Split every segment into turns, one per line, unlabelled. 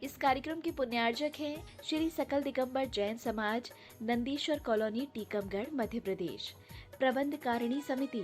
इस कार्यक्रम के पुण्यार्जक हैं श्री सकल दिगंबर जैन समाज, नंदीश्वर कॉलोनी, टीकमगढ़, मध्य प्रदेश। प्रबंध कारिणी समिति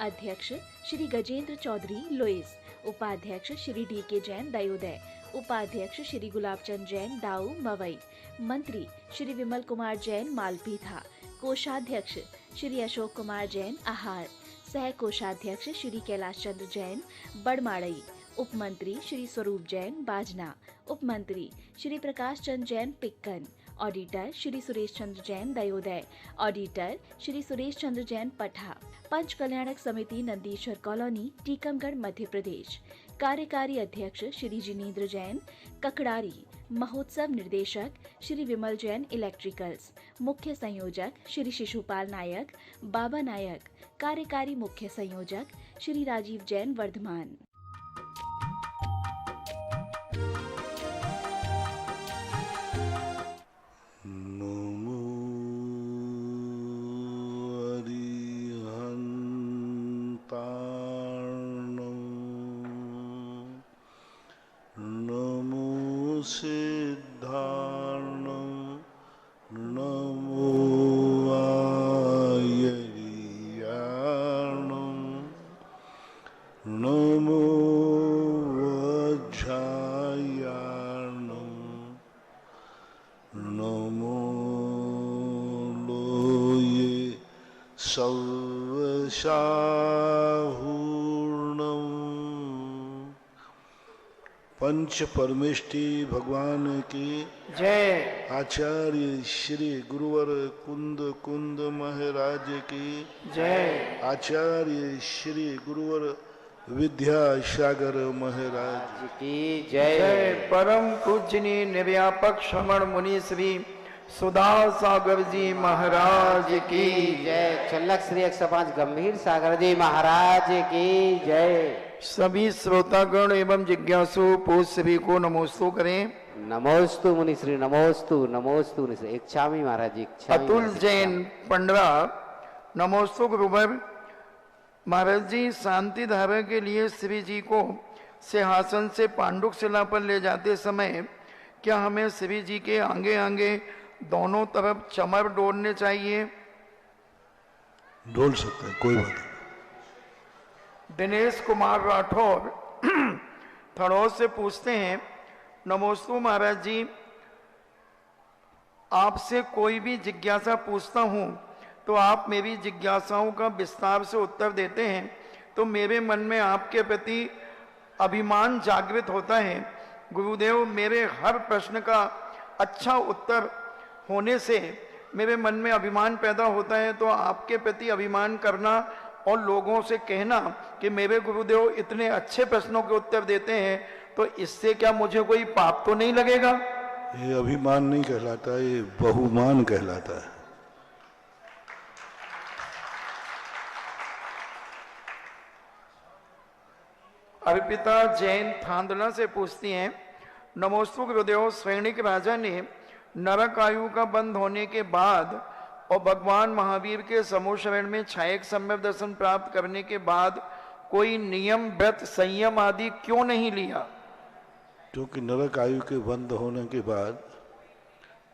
अध्यक्ष श्री गजेंद्र चौधरी, लुइस। उपाध्यक्ष श्री डी.के. जैन, दयोदय। उपाध्यक्ष श्री गुलाबचंद जैन, दाऊ, मवई। मंत्री श्री विमल कुमार जैन, मालपीथा। कोषाध्यक्ष श्री अशोक कुमार जैन, आहार। सह कोषाध्यक्ष श्री कैलाश चंद्र जैन, बड़माड़ई। उपमंत्री श्री स्वरूप जैन, बाजना। उपमंत्री श्री प्रकाश चंद्र जैन, पिक्कन। ऑडिटर श्री सुरेश चंद्र जैन, दयोदय। ऑडिटर श्री सुरेश चंद्र जैन, पठा। पंच कल्याणक समिति, नंदीश्वर कॉलोनी, टीकमगढ़, मध्य प्रदेश। कार्यकारी अध्यक्ष श्री जिनेन्द्र जैन, ककड़ारी। महोत्सव निर्देशक श्री विमल जैन, इलेक्ट्रिकल्स। मुख्य संयोजक श्री शिशुपाल नायक, बाबा नायक। कार्यकारी मुख्य संयोजक श्री राजीव जैन, वर्धमान।
नमो सिद्धार्णं, नमो आयर्याणं, नमो वज्रायाणं, नमो लोये सर्वशाहूर्णं। पंच परमेष्टि भगवान की
जय।
आचार्य श्री गुरुवर कुंद कुंद महाराज की
जय।
आचार्य श्री गुरुवर विद्यासागर महाराज
की जय। जय। परम पूजनीय निर्व्यापक श्रमण मुनि श्री सुधा सागर जी महाराज की
जय। छल्लक श्री 105 गंभीर सागर जी महाराज की जय।
सभी श्रोतागण एवं जिज्ञासु पूज सभी को नमोस्तु करें।
नमोस्तु मुनि श्री, नमोस्तु नमोस्तु मुनि श्री। इच्छामी महाराज जी, इच्छामी।
अतुल जैन, पंडरा, नमोस्तु गुरुवर। महाराज जी, शांति धारा के लिए श्री जी को सिंहासन से पांडुक शिला पर ले जाते समय क्या हमें श्री जी के आगे आगे दोनों तरफ चमर डोलने चाहिए?
डोल सकते हैं, कोई बात नहीं।
दिनेश कुमार राठौर थड़ौद से पूछते हैं, नमोस्तु महाराज जी, आपसे कोई भी जिज्ञासा पूछता हूं तो आप मेरी जिज्ञासाओं का विस्तार से उत्तर देते हैं, तो मेरे मन में आपके प्रति अभिमान जागृत होता है। गुरुदेव, मेरे हर प्रश्न का अच्छा उत्तर होने से मेरे मन में अभिमान पैदा होता है, तो आपके प्रति अभिमान करना और लोगों से कहना कि मेरे गुरुदेव इतने अच्छे प्रश्नों के उत्तर देते हैं, तो इससे क्या मुझे कोई पाप तो नहीं लगेगा?
ये अभिमान नहीं कहलाता, ये बहुमान कहलाता है।
अर्पिता जैन थांदला से पूछती हैं, नमोस्तु गुरुदेव, सैनिक राजा ने नरक आयु का बंद होने के बाद और भगवान महावीर के समूह शरण में छायक सम्यक दर्शन प्राप्त करने के बाद कोई नियम, व्रत, संयम आदि क्यों नहीं लिया?
क्योंकि नरक आयु के बंद होने के बाद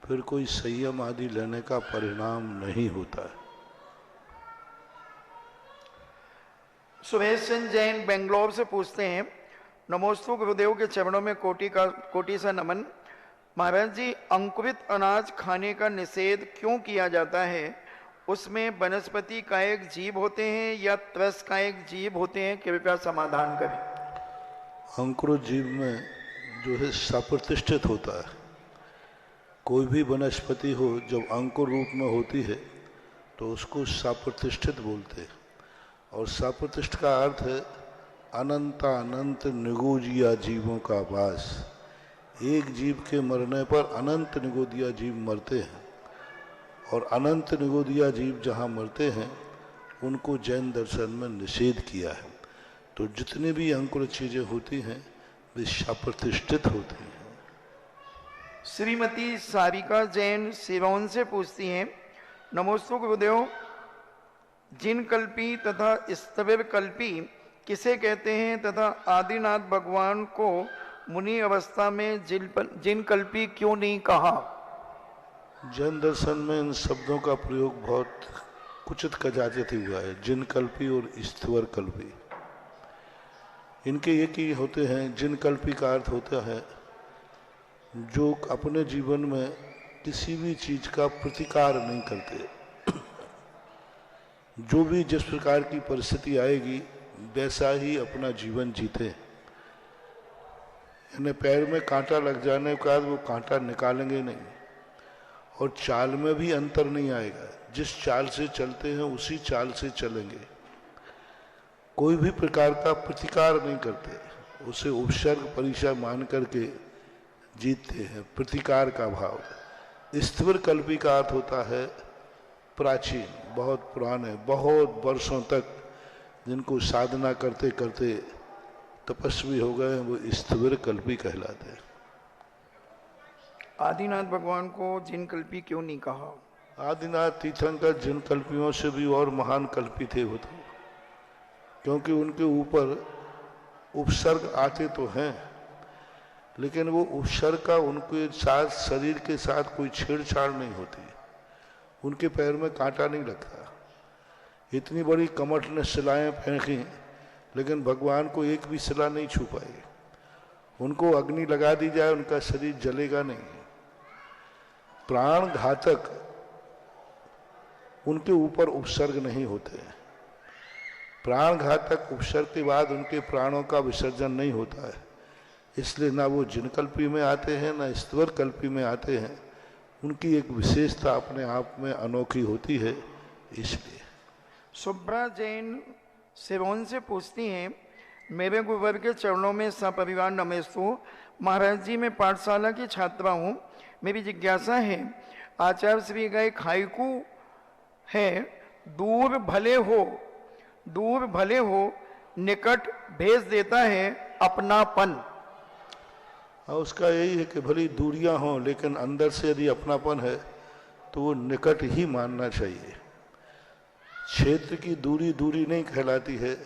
फिर कोई संयम आदि लेने का परिणाम नहीं होता है।
सुरेश चंद जैन बेंगलोर से पूछते हैं, नमोस्तु गुरुदेव के चरणों में कोटि सा नमन। महाराज जी, अंकुरित अनाज खाने का निषेध क्यों किया जाता है? उसमें वनस्पति कायक जीव होते हैं या त्रस कायक जीव होते हैं? कृपया समाधान करें।
अंकुरित जीव में जो है सप्रतिष्ठित होता है। कोई भी वनस्पति हो जब अंकुर रूप में होती है तो उसको सप्रतिष्ठित बोलते हैं, और सप्रतिष्ठ का अर्थ है अनंत निगोजिया जीवों का वास। एक जीव के मरने पर अनंत निगोदिया जीव मरते हैं, और अनंत निगोदिया जीव जहाँ मरते हैं उनको जैन दर्शन में निषेध किया है। तो जितनी भी अंकुरित चीज़ें होती हैं वे सप्रतिष्ठित होती हैं।
श्रीमती सारिका जैन सिरोन से पूछती हैं, नमोस्तु गुरुदेव, जिन कल्पी तथा स्तविर कल्पी किसे कहते हैं तथा आदिनाथ भगवान को मुनि अवस्था में जिन कल्पी क्यों नहीं कहा?
जैन दर्शन में इन शब्दों का प्रयोग बहुत कुचित कजाचित ही हुआ है। जिन कल्पी और ईश्वर कल्पी, इनके एक ही होते हैं। जिन कल्पी का अर्थ होता है जो अपने जीवन में किसी भी चीज का प्रतिकार नहीं करते। जो भी जिस प्रकार की परिस्थिति आएगी वैसा ही अपना जीवन जीते। यानी पैर में कांटा लग जाने के बाद वो कांटा निकालेंगे नहीं, और चाल में भी अंतर नहीं आएगा। जिस चाल से चलते हैं उसी चाल से चलेंगे। कोई भी प्रकार का प्रतिकार नहीं करते, उसे उपसर्ग परिचय मान करके जीतते हैं। प्रतिकार का भाव। स्थिर कल्पी का अर्थ होता है प्राचीन, बहुत पुराने, बहुत वर्षों तक जिनको साधना करते करते तपस्वी हो गए, वो स्थिर कल्पी कहलाते हैं।
आदिनाथ भगवान को जिन कल्पी क्यों नहीं कहा?
आदिनाथ तीर्थंकर जिन कल्पियों से भी और महान कल्पी थे वो तो, क्योंकि उनके ऊपर उपसर्ग आते तो हैं, लेकिन वो उपसर्ग का उनके साथ शरीर के साथ कोई छेड़छाड़ नहीं होती। उनके पैर में कांटा नहीं लगता। इतनी बड़ी कमठ ने सिलाएं फेंकी, लेकिन भगवान को एक भी सिला नहीं छू पाई। उनको अग्नि लगा दी जाए उनका शरीर जलेगा नहीं। प्राण घातक उनके ऊपर उपसर्ग नहीं होते। प्राण घातक उपसर्ग के बाद उनके प्राणों का विसर्जन नहीं होता है। इसलिए ना वो जिन कल्पी में आते हैं ना ईश्वर कल्पी में आते हैं। उनकी एक विशेषता अपने आप में अनोखी होती है। इसलिए
सुब्रा जैन सिरोन से पूछती हैं, मेरे गुरुवर के चरणों में सपरिवार नमस्तु। महाराज जी, मैं पाठशाला की छात्रा हूँ। मेरी जिज्ञासा है, आचार्य श्री का एक हाइकू है, दूर भले हो निकट भेज देता है अपनापन।
और उसका यही है कि भली दूरियां हों, लेकिन अंदर से यदि अपनापन है तो वो निकट ही मानना चाहिए। क्षेत्र की दूरी दूरी नहीं कहलाती है,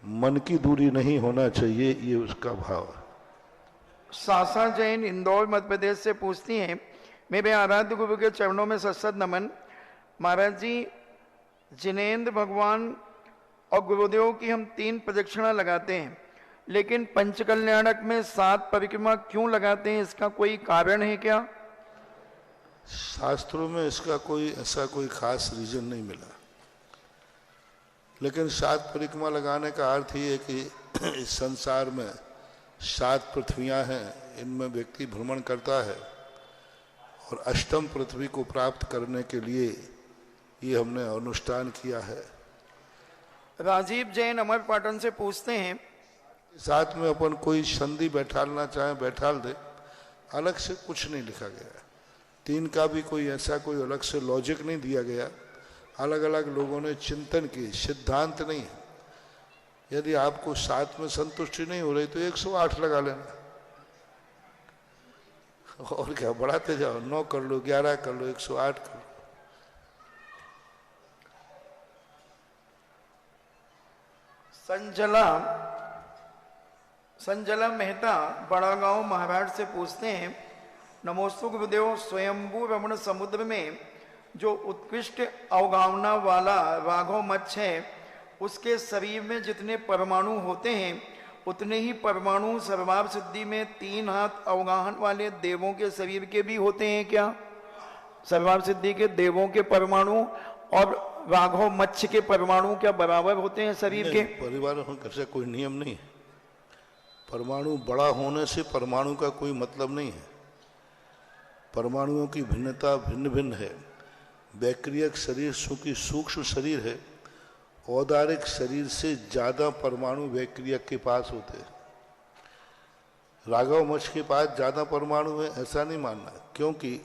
मन की दूरी नहीं होना चाहिए, ये उसका भाव है।
सासा जैन इंदौर मध्य प्रदेश से पूछती हैं, मेरे आराध्य गुरु के चरणों में सत्सत नमन। महाराज जी, जिनेन्द्र भगवान और गुरुदेव की हम 3 प्रदक्षिणा लगाते हैं, लेकिन पंचकल्याणक में 7 परिक्रमा क्यों लगाते हैं? इसका कोई कारण है क्या?
शास्त्रों में इसका ऐसा कोई खास रीजन नहीं मिला, लेकिन 7 परिक्रमा लगाने का अर्थ ही है कि इस संसार में 7 पृथ्वियां हैं, इनमें व्यक्ति भ्रमण करता है, और 8वीं पृथ्वी को प्राप्त करने के लिए ये हमने अनुष्ठान किया है।
राजीव जैन अमरपाटन से पूछते हैं,
साथ में अपन कोई संधि बैठालना चाहे बैठाल दे, अलग से कुछ नहीं लिखा गया। 3 का भी कोई ऐसा कोई अलग से लॉजिक नहीं दिया गया। अलग अलग लोगों ने चिंतन की, सिद्धांत नहीं है। यदि आपको 7 में संतुष्टि नहीं हो रही तो 108 लगा लेना, और क्या बढ़ाते जाओ। 9 कर लो, 11 कर लो, 108 कर लो।
संजला मेहता बड़ा गांव महाराष्ट्र से पूछते हैं, नमोस्तु गुरुदेव, स्वयंभू रमण समुद्र में जो उत्कृष्ट अवगाहना वाला राघव मच्छ है, उसके शरीर में जितने परमाणु होते हैं उतने ही परमाणु सर्वाभ सिद्धि में 3 हाथ अवगाहन वाले देवों के शरीर के भी होते हैं क्या? सर्वाभ सिद्धि के देवों के परमाणु और राघव मच्छ के परमाणु क्या बराबर होते हैं शरीर के?
परिवार से कोई नियम नहीं है। परमाणु बड़ा होने से परमाणु का कोई मतलब नहीं है। परमाणुओं की भिन्नता भिन्न भिन्न है। बैक्टीरियक शरीर चूंकि सूक्ष्म शरीर है, औदारिक शरीर से ज्यादा परमाणु बैक्टीरियक के पास होते हैं। राघव मच्छ के पास ज्यादा परमाणु है ऐसा नहीं मानना, क्योंकि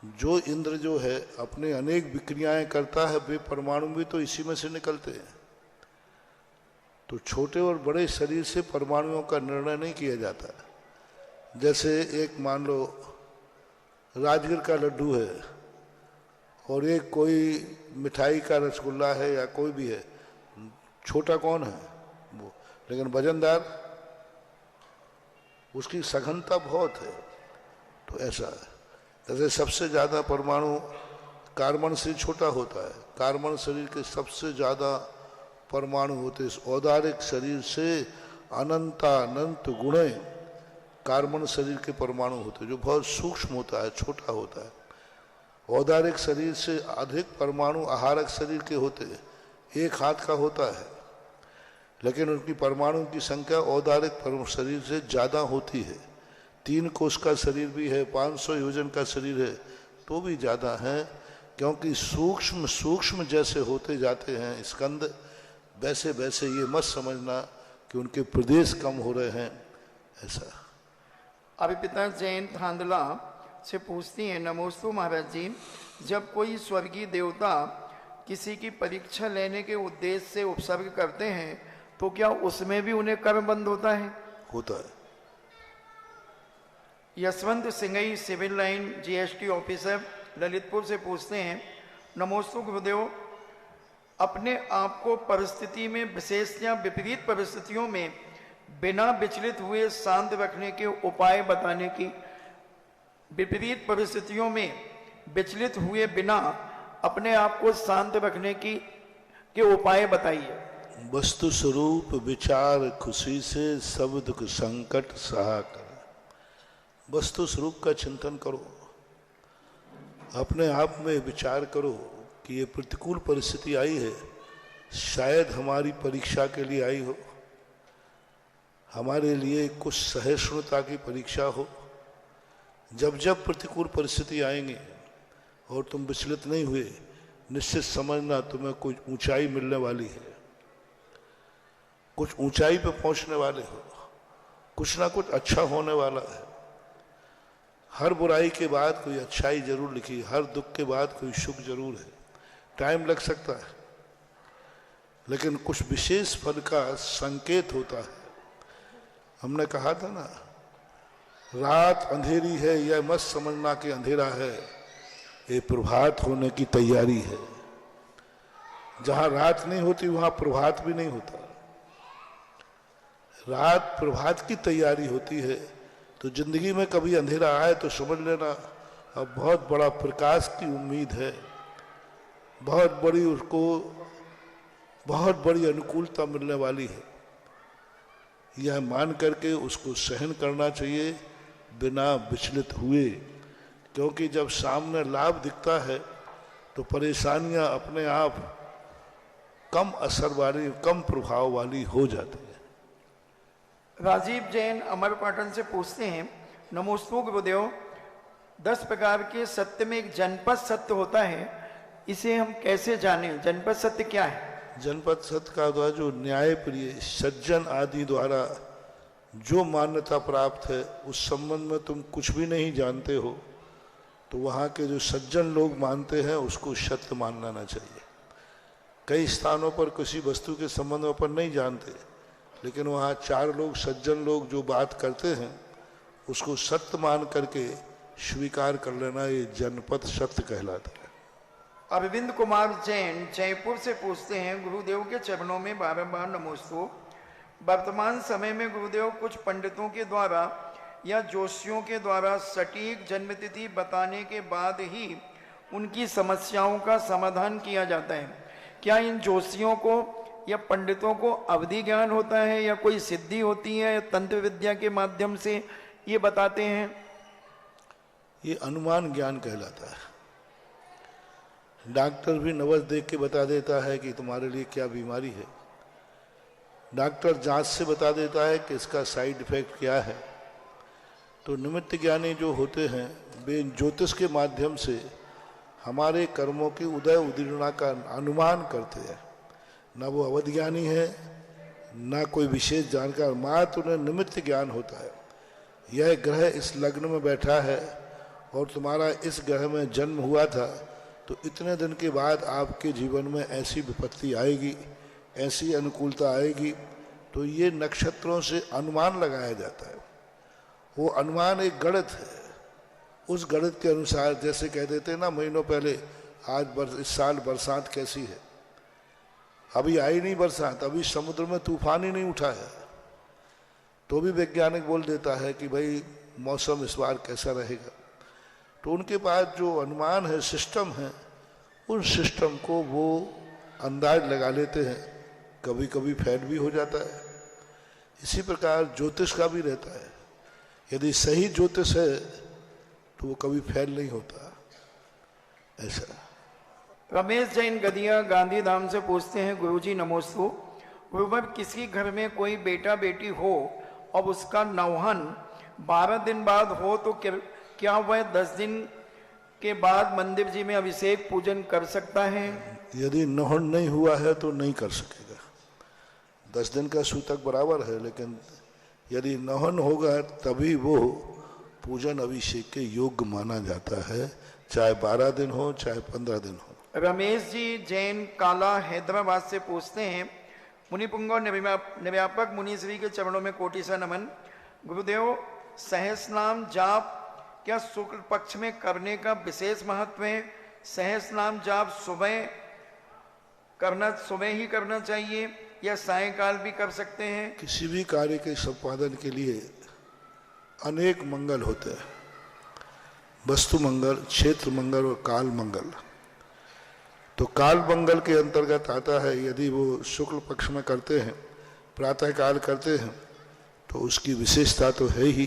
जो इंद्र जो है अपने अनेक विक्रियाएं करता है, वे परमाणु भी तो इसी में से निकलते हैं। तो छोटे और बड़े शरीर से परमाणुओं का निर्णय नहीं किया जाता। जैसे एक मान लो राजगिर का लड्डू है और एक कोई मिठाई का रसगुल्ला है या कोई भी है, छोटा कौन है वो, लेकिन वजनदार उसकी सघनता बहुत है। तो ऐसा है, जैसे सबसे ज़्यादा परमाणु कार्बन से छोटा होता है, कार्बन शरीर के सबसे ज़्यादा परमाणु होते हैं। इस औदारिक शरीर से अनंतानंत गुणे कार्बन शरीर के परमाणु होते हैं, जो बहुत सूक्ष्म होता है, छोटा होता है। औदारिक शरीर से अधिक परमाणु आहारक शरीर के होते हैं, एक हाथ का होता है, लेकिन उनकी परमाणु की संख्या औदारिक शरीर से ज़्यादा होती है। 3 कोष का शरीर भी है, 500 योजन का शरीर है, तो भी ज़्यादा है, क्योंकि सूक्ष्म सूक्ष्म जैसे होते जाते हैं स्कंद, वैसे वैसे ये मत समझना कि उनके प्रदेश कम हो रहे हैं, ऐसा।
अभी पिता जैन थांदला से पूछती हैं, नमोस्तु महाराज जी, जब कोई स्वर्गीय देवता किसी की परीक्षा लेने के उद्देश्य से उपसर्ग करते हैं तो क्या उसमें भी उन्हें कर्म बंद होता है?
होता है।
Yashwant Singhai civil line GST officer Lalitpur से पूछते हैं, नमोस्तु गुरुदेव, अपने आप को परिस्थिति में विशेष या विपरीत परिस्थितियों में बिना विचलित हुए शांत रखने के उपाय बताने की। विपरीत परिस्थितियों में विचलित हुए बिना अपने आप को शांत रखने के उपाय बताइए।
वस्तु स्वरूप विचार खुशी से सब दुख संकट सहा कर। वस्तु स्वरूप का चिंतन करो, अपने आप में विचार करो कि ये प्रतिकूल परिस्थिति आई है, शायद हमारी परीक्षा के लिए आई हो, हमारे लिए कुछ सहिष्णुता की परीक्षा हो। जब जब प्रतिकूल परिस्थिति आएंगे और तुम विचलित नहीं हुए, निश्चित समझना तुम्हें कुछ ऊंचाई मिलने वाली है, कुछ ऊंचाई पे पहुंचने वाले हो, कुछ ना कुछ अच्छा होने वाला है। हर बुराई के बाद कोई अच्छाई जरूर लिखी, हर दुख के बाद कोई सुख जरूर है। टाइम लग सकता है, लेकिन कुछ विशेष फल का संकेत होता है। हमने कहा था ना, रात अंधेरी है यह मत समझना कि अंधेरा है, ये प्रभात होने की तैयारी है। जहां रात नहीं होती वहां प्रभात भी नहीं होता। रात प्रभात की तैयारी होती है। तो जिंदगी में कभी अंधेरा आए तो समझ लेना अब बहुत बड़ा प्रकाश की उम्मीद है, बहुत बड़ी उसको बहुत बड़ी अनुकूलता मिलने वाली है। यह मान करके उसको सहन करना चाहिए बिना विचलित हुए, क्योंकि जब सामने लाभ दिखता है तो परेशानियां अपने आप कम असर वाली, कम प्रभाव वाली हो जाती है।
राजीव जैन अमरपाटन से पूछते हैं, नमोस्तु गुरुदेव, 10 प्रकार के सत्य में एक जनपद सत्य होता है, इसे हम कैसे जानें? जनपद सत्य क्या है?
जनपद सत्य का द्वारा जो न्याय प्रिय सज्जन आदि द्वारा जो मान्यता प्राप्त है, उस संबंध में तुम कुछ भी नहीं जानते हो, तो वहाँ के जो सज्जन लोग मानते हैं उसको सत्य मानना चाहिए। कई स्थानों पर किसी वस्तु के संबंध में अपन नहीं जानते, लेकिन वहाँ 4 लोग सज्जन लोग जो बात करते हैं उसको सत्य मान करके स्वीकार कर लेना, ये जनपद सत्य कहलाता है।
अरविंद कुमार जैन जयपुर से पूछते हैं, गुरुदेव के चरणों में बारंबार नमोस्तु। वर्तमान समय में गुरुदेव कुछ पंडितों के द्वारा या जोशियों के द्वारा सटीक जन्मतिथि बताने के बाद ही उनकी समस्याओं का समाधान किया जाता है। क्या इन जोशियों को या पंडितों को अवधि ज्ञान होता है या कोई सिद्धि होती है या तंत्र विद्या के माध्यम से ये बताते हैं?
ये अनुमान ज्ञान कहलाता है। डॉक्टर भी नवज देख के बता देता है कि तुम्हारे लिए क्या बीमारी है। डॉक्टर जांच से बता देता है कि इसका साइड इफेक्ट क्या है। तो निमित्त ज्ञानी जो होते हैं वे ज्योतिष के माध्यम से हमारे कर्मों की उदय उदीर्णा का अनुमान करते हैं। ना वो अवध ज्ञानी है, ना कोई विशेष जानकार, मात्र उन्हें निमित्त ज्ञान होता है। यह ग्रह इस लग्न में बैठा है और तुम्हारा इस ग्रह में जन्म हुआ था, तो इतने दिन के बाद आपके जीवन में ऐसी विपत्ति आएगी, ऐसी अनुकूलता आएगी। तो ये नक्षत्रों से अनुमान लगाया जाता है। वो अनुमान एक गणित है। उस गणित के अनुसार जैसे कह देते हैं ना महीनों पहले, आज इस साल बरसात कैसी है। अभी आई नहीं बरसात, अभी समुद्र में तूफान ही नहीं उठा है, तो भी वैज्ञानिक बोल देता है कि भाई मौसम इस बार कैसा रहेगा। तो उनके पास जो अनुमान है, सिस्टम है, उन सिस्टम को वो अंदाज लगा लेते हैं, कभी कभी फेल भी हो जाता है। इसी प्रकार ज्योतिष का भी रहता है, यदि सही ज्योतिष है तो वो कभी फेल नहीं होता। ऐसा
रमेश जैन गदिया गांधीधाम से पूछते हैं, गुरुजी नमोस्तु। गुरुवर, किसी घर में कोई बेटा बेटी हो और उसका नौहन 12 दिन बाद हो तो क्या वह 10 दिन के बाद मंदिर जी में अभिषेक पूजन कर सकता है?
यदि नौहन नहीं हुआ है तो नहीं कर सकेगा। 10 दिन का सूतक बराबर है, लेकिन यदि नौहन होगा तभी वो पूजन अभिषेक के योग्य माना जाता है, चाहे 12 दिन हो चाहे 15 दिन हो।
रमेश जी जैन काला हैदराबाद से पूछते हैं, मुनिपुंग और निर्व्यापक मुनिश्री के चरणों में कोटि सा नमन। गुरुदेव, सहस्रनाम जाप क्या शुक्ल पक्ष में करने का विशेष महत्व है? सहस्रनाम जाप सुबह ही करना चाहिए या सायंकाल भी कर सकते हैं?
किसी भी कार्य के संपादन के लिए अनेक मंगल होते हैं, वस्तु मंगल, क्षेत्र मंगल और काल मंगल। तो काल मंगल के अंतर्गत आता है, यदि वो शुक्ल पक्ष में करते हैं, प्रातः काल करते हैं, तो उसकी विशेषता तो है ही,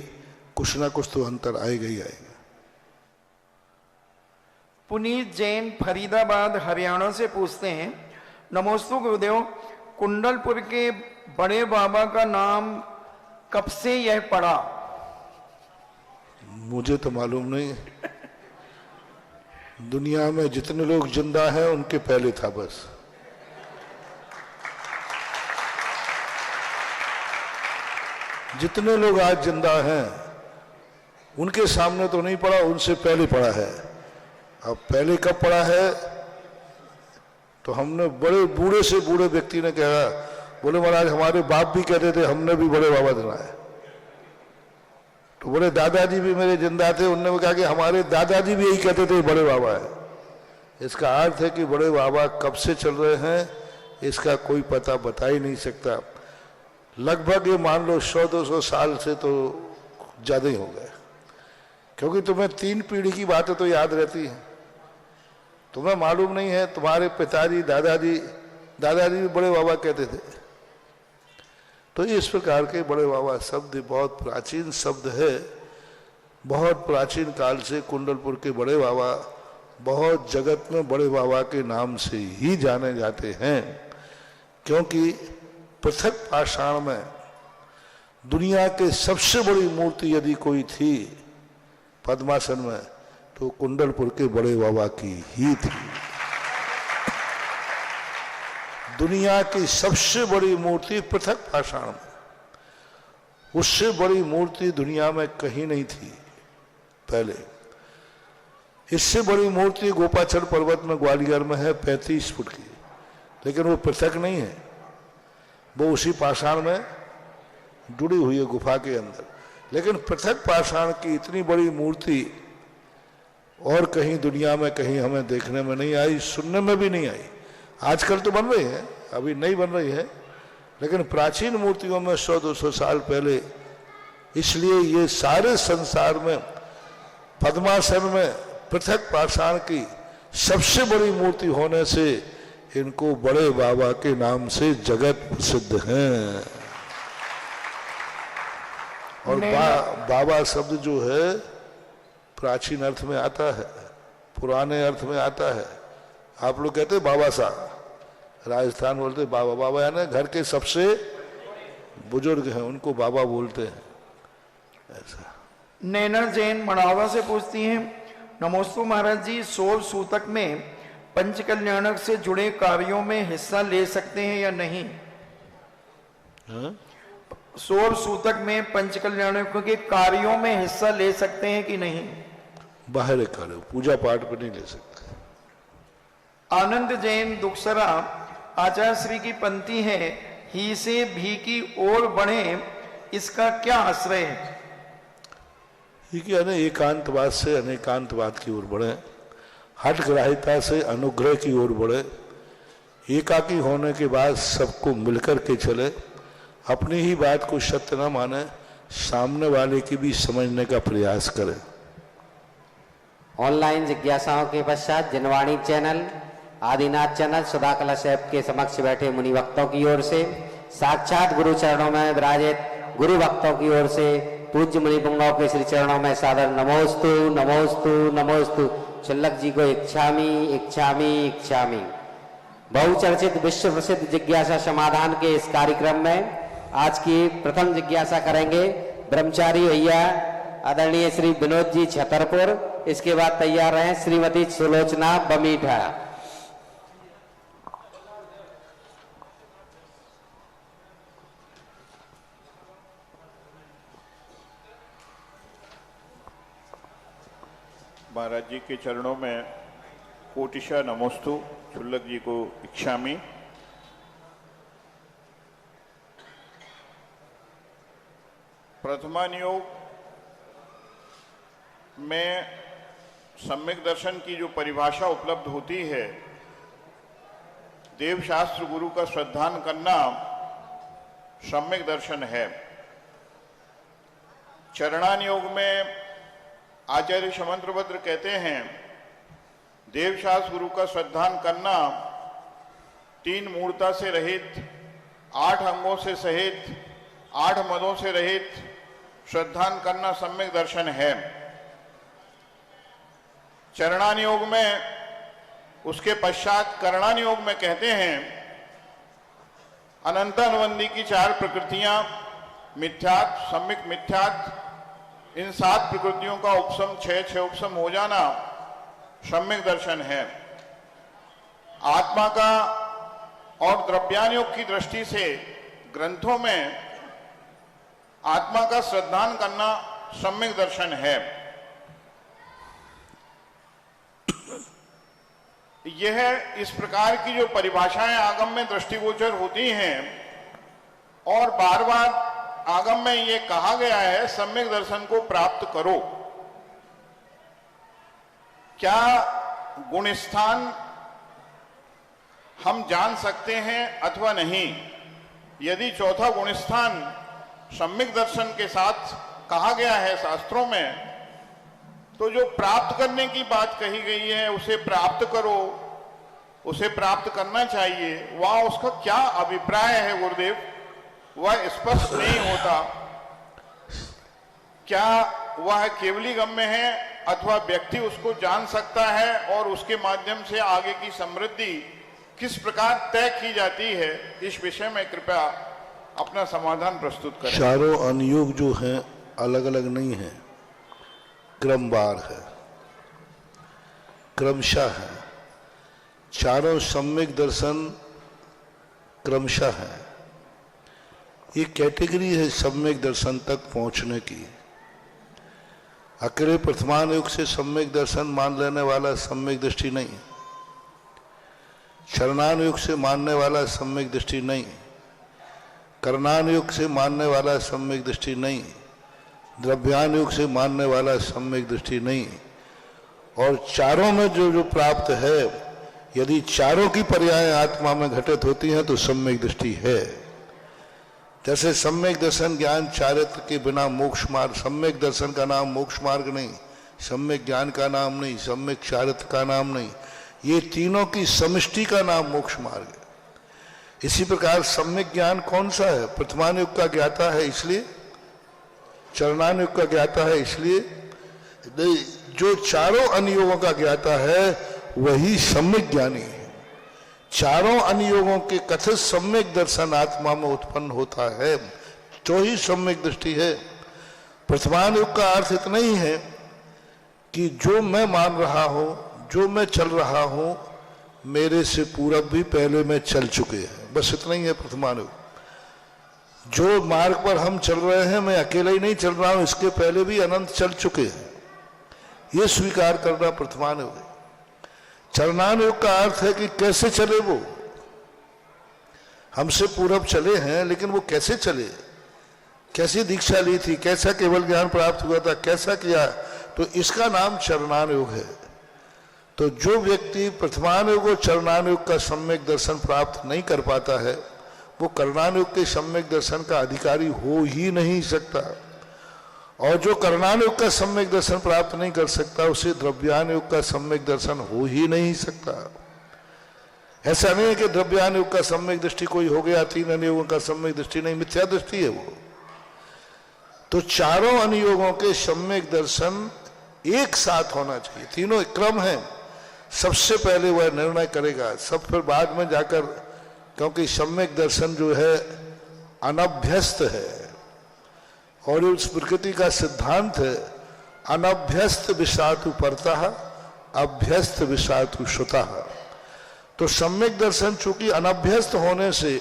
कुछ ना कुछ तो अंतर आएगा ही आएगा।
पुनीत जैन फरीदाबाद हरियाणा से पूछते हैं, नमोस्तु गुरुदेव, कुंडलपुर के बड़े बाबा का नाम कब से यह पड़ा?
मुझे तो मालूम नहीं। दुनिया में जितने लोग जिंदा हैं उनके पहले था बस। जितने लोग आज जिंदा हैं उनके सामने तो नहीं पड़ा, उनसे पहले पड़ा है। अब पहले कब पड़ा है तो हमने बड़े बूढ़े से बूढ़े व्यक्ति ने कहा, बोले महाराज हमारे बाप भी कहते थे हमने भी बड़े बाबा देना है। तो बोले दादाजी भी मेरे जिंदा थे, उन्होंने कहा कि हमारे दादाजी भी यही कहते थे बड़े बाबा है। इसका अर्थ है कि बड़े बाबा कब से चल रहे हैं इसका कोई पता बता ही नहीं सकता। लगभग ये मान लो 100-200 साल से तो ज्यादा ही हो गए, क्योंकि तुम्हें 3 पीढ़ी की बातें तो याद रहती हैं। तुम्हें मालूम नहीं है तुम्हारे पिताजी दादाजी भी बड़े बाबा कहते थे। तो इस प्रकार के बड़े बाबा शब्द बहुत प्राचीन शब्द है। बहुत प्राचीन काल से कुंडलपुर के बड़े बाबा बहुत जगत में बड़े बाबा के नाम से ही जाने जाते हैं, क्योंकि पृथक पाषाण में दुनिया के सबसे बड़ी मूर्ति यदि कोई थी पद्मासन में तो कुंडलपुर के बड़े बाबा की ही थी। दुनिया की सबसे बड़ी मूर्ति पृथक पाषाण में, उससे बड़ी मूर्ति दुनिया में कहीं नहीं थी पहले। इससे बड़ी मूर्ति गोपाचल पर्वत में ग्वालियर में है 35 फुट की, लेकिन वो पृथक नहीं है, वो उसी पाषाण में जुड़ी हुई है गुफा के अंदर। लेकिन पृथक पाषाण की इतनी बड़ी मूर्ति और कहीं दुनिया में कहीं हमें देखने में नहीं आई, सुनने में भी नहीं आई। आजकल तो बन रही है, अभी नहीं बन रही है, लेकिन प्राचीन मूर्तियों में 100-200 साल पहले। इसलिए ये सारे संसार में पद्मासन में पृथक पाषाण की सबसे बड़ी मूर्ति होने से इनको बड़े बाबा के नाम से जगत प्रसिद्ध हैं। और बाबा शब्द जो है प्राचीन अर्थ में आता है, पुराने अर्थ में आता है। आप लोग कहते हैं बाबा साहब, राजस्थान बोलते बाबा। बाबा यानी घर के सबसे बुजुर्ग हैं, उनको बाबा बोलते हैं। ऐसा
नैना जैन मड़ावा से पूछती हैं, नमोस्तु महाराज जी, सौर सूतक में पंच कल्याणक से जुड़े कार्यों में हिस्सा ले सकते हैं या नहीं? सौर सूतक में पंच कल्याणकों के कार्यों में हिस्सा ले सकते हैं कि नहीं?
बाहर कार्य, पूजा पाठ पर नहीं ले सकते।
आनंद जैन दुखसरा, आचार्य श्री की पंक्ति है, ही से भी की ओर बढ़े, इसका क्या आश्रय है?
एकांतवाद से अनेकांतवाद की ओर बढ़े, हठग्राहिता से अनुग्रह की ओर बढ़े, एकाकी होने के बाद सबको मिलकर के चले, अपनी ही बात को सत्य न माने, सामने वाले की भी समझने का प्रयास करें।
ऑनलाइन जिज्ञासाओं के पश्चात जिनवाणी चैनल, आदिनाथ चैनल, सुधा कलश ऐप के समक्ष बैठे मुनि भक्तों की ओर से, साक्षात गुरु चरणों में विराजित गुरु भक्तों की ओर से पूज्य मुनि पुंगव के श्री चरणों में सादर नमोस्तु नमोस्तु नमोस्तु। चिल्लक जी को इच्छामी इच्छामी इच्छामी। बहुचर्चित विश्व प्रसिद्ध जिज्ञासा समाधान के इस कार्यक्रम में आज की प्रथम जिज्ञासा करेंगे ब्रह्मचारी भैया आदरणीय श्री विनोद जी छतरपुर। इसके बाद तैयार रहे श्रीमती सुलोचना बमीठा।
महाराज जी के चरणों में कोटिशा नमोस्तु। चुल्लक जी को इच्छामी। प्रथमा नियोग में सम्यक दर्शन की जो परिभाषा उपलब्ध होती है, देवशास्त्र गुरु का श्रद्धान करना सम्यक दर्शन है। चरणान योग में आचार्य शमंत्रभद्र कहते हैं, देवशास्त्र गुरु का श्रद्धान करना 3 मूर्ता से रहित, 8 अंगों से सहित, 8 मदों से रहित श्रद्धान करना सम्यक दर्शन है। चरणान योग में उसके पश्चात करणान योग में कहते हैं, अनंत अनुबंधी की 4 प्रकृतियां मिथ्यात्, सम्यक मिथ्यात्, इन 7 प्रकृतियों का उपशम 6 उपशम हो जाना सम्यक दर्शन है। आत्मा का और द्रव्यान योग की दृष्टि से ग्रंथों में आत्मा का श्रद्धान करना सम्यक दर्शन है। यह इस प्रकार की जो परिभाषाएं आगम में दृष्टिगोचर होती हैं और बार बार आगम में ये कहा गया है सम्यक दर्शन को प्राप्त करो। क्या गुणस्थान हम जान सकते हैं अथवा नहीं? यदि चौथा गुणस्थान सम्यक दर्शन के साथ कहा गया है शास्त्रों में, तो जो प्राप्त करने की बात कही गई है उसे प्राप्त करो, उसे प्राप्त करना चाहिए, वह उसका क्या अभिप्राय है गुरुदेव, वह स्पष्ट नहीं होता। क्या वह केवली गम्य है अथवा व्यक्ति उसको जान सकता है और उसके माध्यम से आगे की समृद्धि किस प्रकार तय की जाती है, इस विषय में कृपया अपना समाधान प्रस्तुत करें।
चारों अनुयोग जो हैं अलग अलग नहीं है, क्रमवार है, क्रमशः है। चारों सम्यक दर्शन क्रमशः है। ये कैटेगरी है सम्यक दर्शन तक पहुंचने की। अकेले प्रथमान युग से सम्यक दर्शन मान लेने वाला सम्यक दृष्टि नहीं, चरणान युग से मानने वाला सम्यक दृष्टि नहीं, करणान युग से मानने वाला सम्यक दृष्टि नहीं, द्रव्यान युग से मानने वाला सम्यक दृष्टि नहीं। और चारों में जो जो प्राप्त है, यदि चारों की पर्याय आत्मा में घटित होती हैं तो सम्यक दृष्टि है। जैसे सम्यक दर्शन ज्ञान चारित्र के बिना मोक्ष मार्ग, सम्यक दर्शन का नाम मोक्ष मार्ग नहीं, सम्यक ज्ञान का नाम नहीं, सम्यक चारित्र का नाम नहीं, ये तीनों की समष्टि का नाम मोक्ष मार्ग है। इसी प्रकार सम्यक ज्ञान कौन सा है? प्रथमान युग का ज्ञाता है इसलिए, चरणान युग का ज्ञाता है इसलिए, जो चारों अनुयोगों का ज्ञाता है वही सम्यक ज्ञानी है। चारों अनुयोगों के कथित सम्यक दर्शन आत्मा में उत्पन्न होता है तो ही सम्यक दृष्टि है। प्रथमान युग का अर्थ इतना ही है कि जो मैं मान रहा हूं, जो मैं चल रहा हूं, मेरे से पूरब भी पहले में चल चुके हैं, बस इतना ही है प्रथमान युग। जो मार्ग पर हम चल रहे हैं मैं अकेला ही नहीं चल रहा हूं, इसके पहले भी अनंत चल चुके हैं, ये स्वीकार करना प्रथमान युग है। चरणान युग का अर्थ है कि कैसे चले वो, हमसे पूरब चले हैं लेकिन वो कैसे चले, कैसी दीक्षा ली थी, कैसा केवल ज्ञान प्राप्त हुआ था, कैसा किया, तो इसका नाम चरणान युग है। तो जो व्यक्ति प्रथमान युग और चरणान युग का सम्यक दर्शन प्राप्त नहीं कर पाता है वो कर्णानुग के सम्यक दर्शन का अधिकारी हो ही नहीं सकता। और जो कर्णानुग का सम्यक दर्शन प्राप्त नहीं कर सकता उसे द्रव्यानुग का सम्यक दर्शन हो ही नहीं सकता। ऐसा नहीं है कि द्रव्यानुग का सम्यक दृष्टि कोई हो गया, 3 अनुयोगों का सम्यक दृष्टि नहीं, मिथ्या दृष्टि है वो। तो चारों अनुयोगों के सम्यक दर्शन एक साथ होना चाहिए। तीनों क्रम है, सबसे पहले वह निर्णय करेगा, सब फिर बाद में जाकर, क्योंकि सम्यक दर्शन जो है अनभ्यस्त है और उस प्रकृति का सिद्धांत है अनभ्यस्त विषातु परतः अभ्यस्त विषातु श्रुतः। तो सम्यक दर्शन चूंकि अनभ्यस्त होने से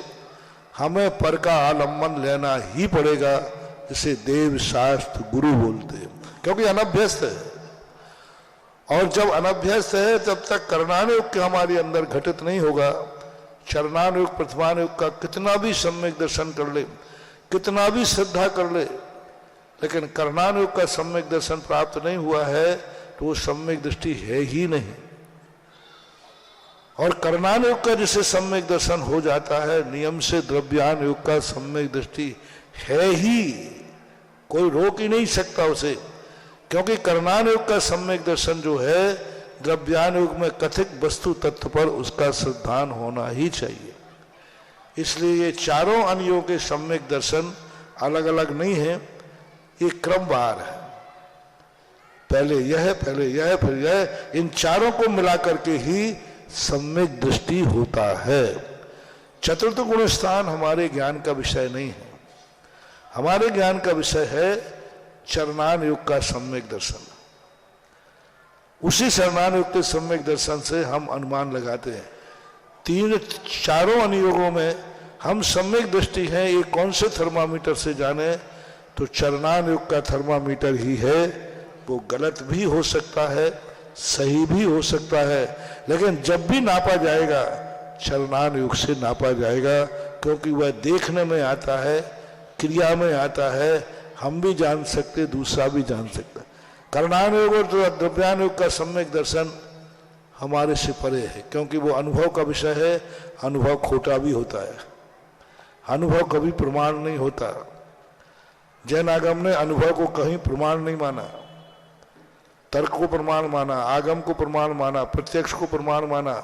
हमें पर का आलम्बन लेना ही पड़ेगा, जिसे देव शास्त्र गुरु बोलते हैं, क्योंकि अनभ्यस्त है। और जब अनभ्यस्त है तब तक कर्णानुयोग के हमारे अंदर घटित नहीं होगा। चरणानुयोग प्रथमानुयोग का कितना भी सम्यक दर्शन कर ले, कितना भी श्रद्धा कर ले, लेकिन कर्णानुयोग का सम्यक दर्शन प्राप्त नहीं हुआ है तो वो सम्यक दृष्टि है ही नहीं। और कर्णानुयोग का जिसे सम्यक दर्शन हो जाता है, नियम से द्रव्यानुयोग का सम्यक दृष्टि है ही, कोई रोक ही नहीं सकता उसे, क्योंकि कर्णानुयोग का सम्यक दर्शन जो है द्रव्यानुयोग में कथित वस्तु तत्व पर उसका श्रद्धान होना ही चाहिए। इसलिए ये चारों अनुयोग के सम्यक दर्शन अलग अलग नहीं है, ये क्रमवार है। पहले यह, पहले यह, फिर यह, इन चारों को मिला करके ही सम्यक दृष्टि होता है। चतुर्थ गुण स्थान हमारे ज्ञान का विषय नहीं है, हमारे ज्ञान का विषय है चरणानुयोग का सम्यक दर्शन। उसी चरणानुयोग के सम्यक दर्शन से हम अनुमान लगाते हैं। चारों अनुयोगों में हम सम्यक दृष्टि है, ये कौन से थर्मामीटर से जाने, तो चरणानुयोग का थर्मामीटर ही है। वो गलत भी हो सकता है, सही भी हो सकता है, लेकिन जब भी नापा जाएगा चरणानुयोग से नापा जाएगा, क्योंकि वह देखने में आता है, क्रिया में आता है, हम भी जान सकते, दूसरा भी जान सकता है। कर्णानुयोग और द्रव्यानुयोग का सम्यक दर्शन हमारे से परे है, क्योंकि वो अनुभव का विषय है। अनुभव खोटा भी होता है, अनुभव कभी प्रमाण नहीं होता। जैन आगम ने अनुभव को कहीं प्रमाण नहीं माना, तर्क को प्रमाण माना, आगम को प्रमाण माना, प्रत्यक्ष को प्रमाण माना,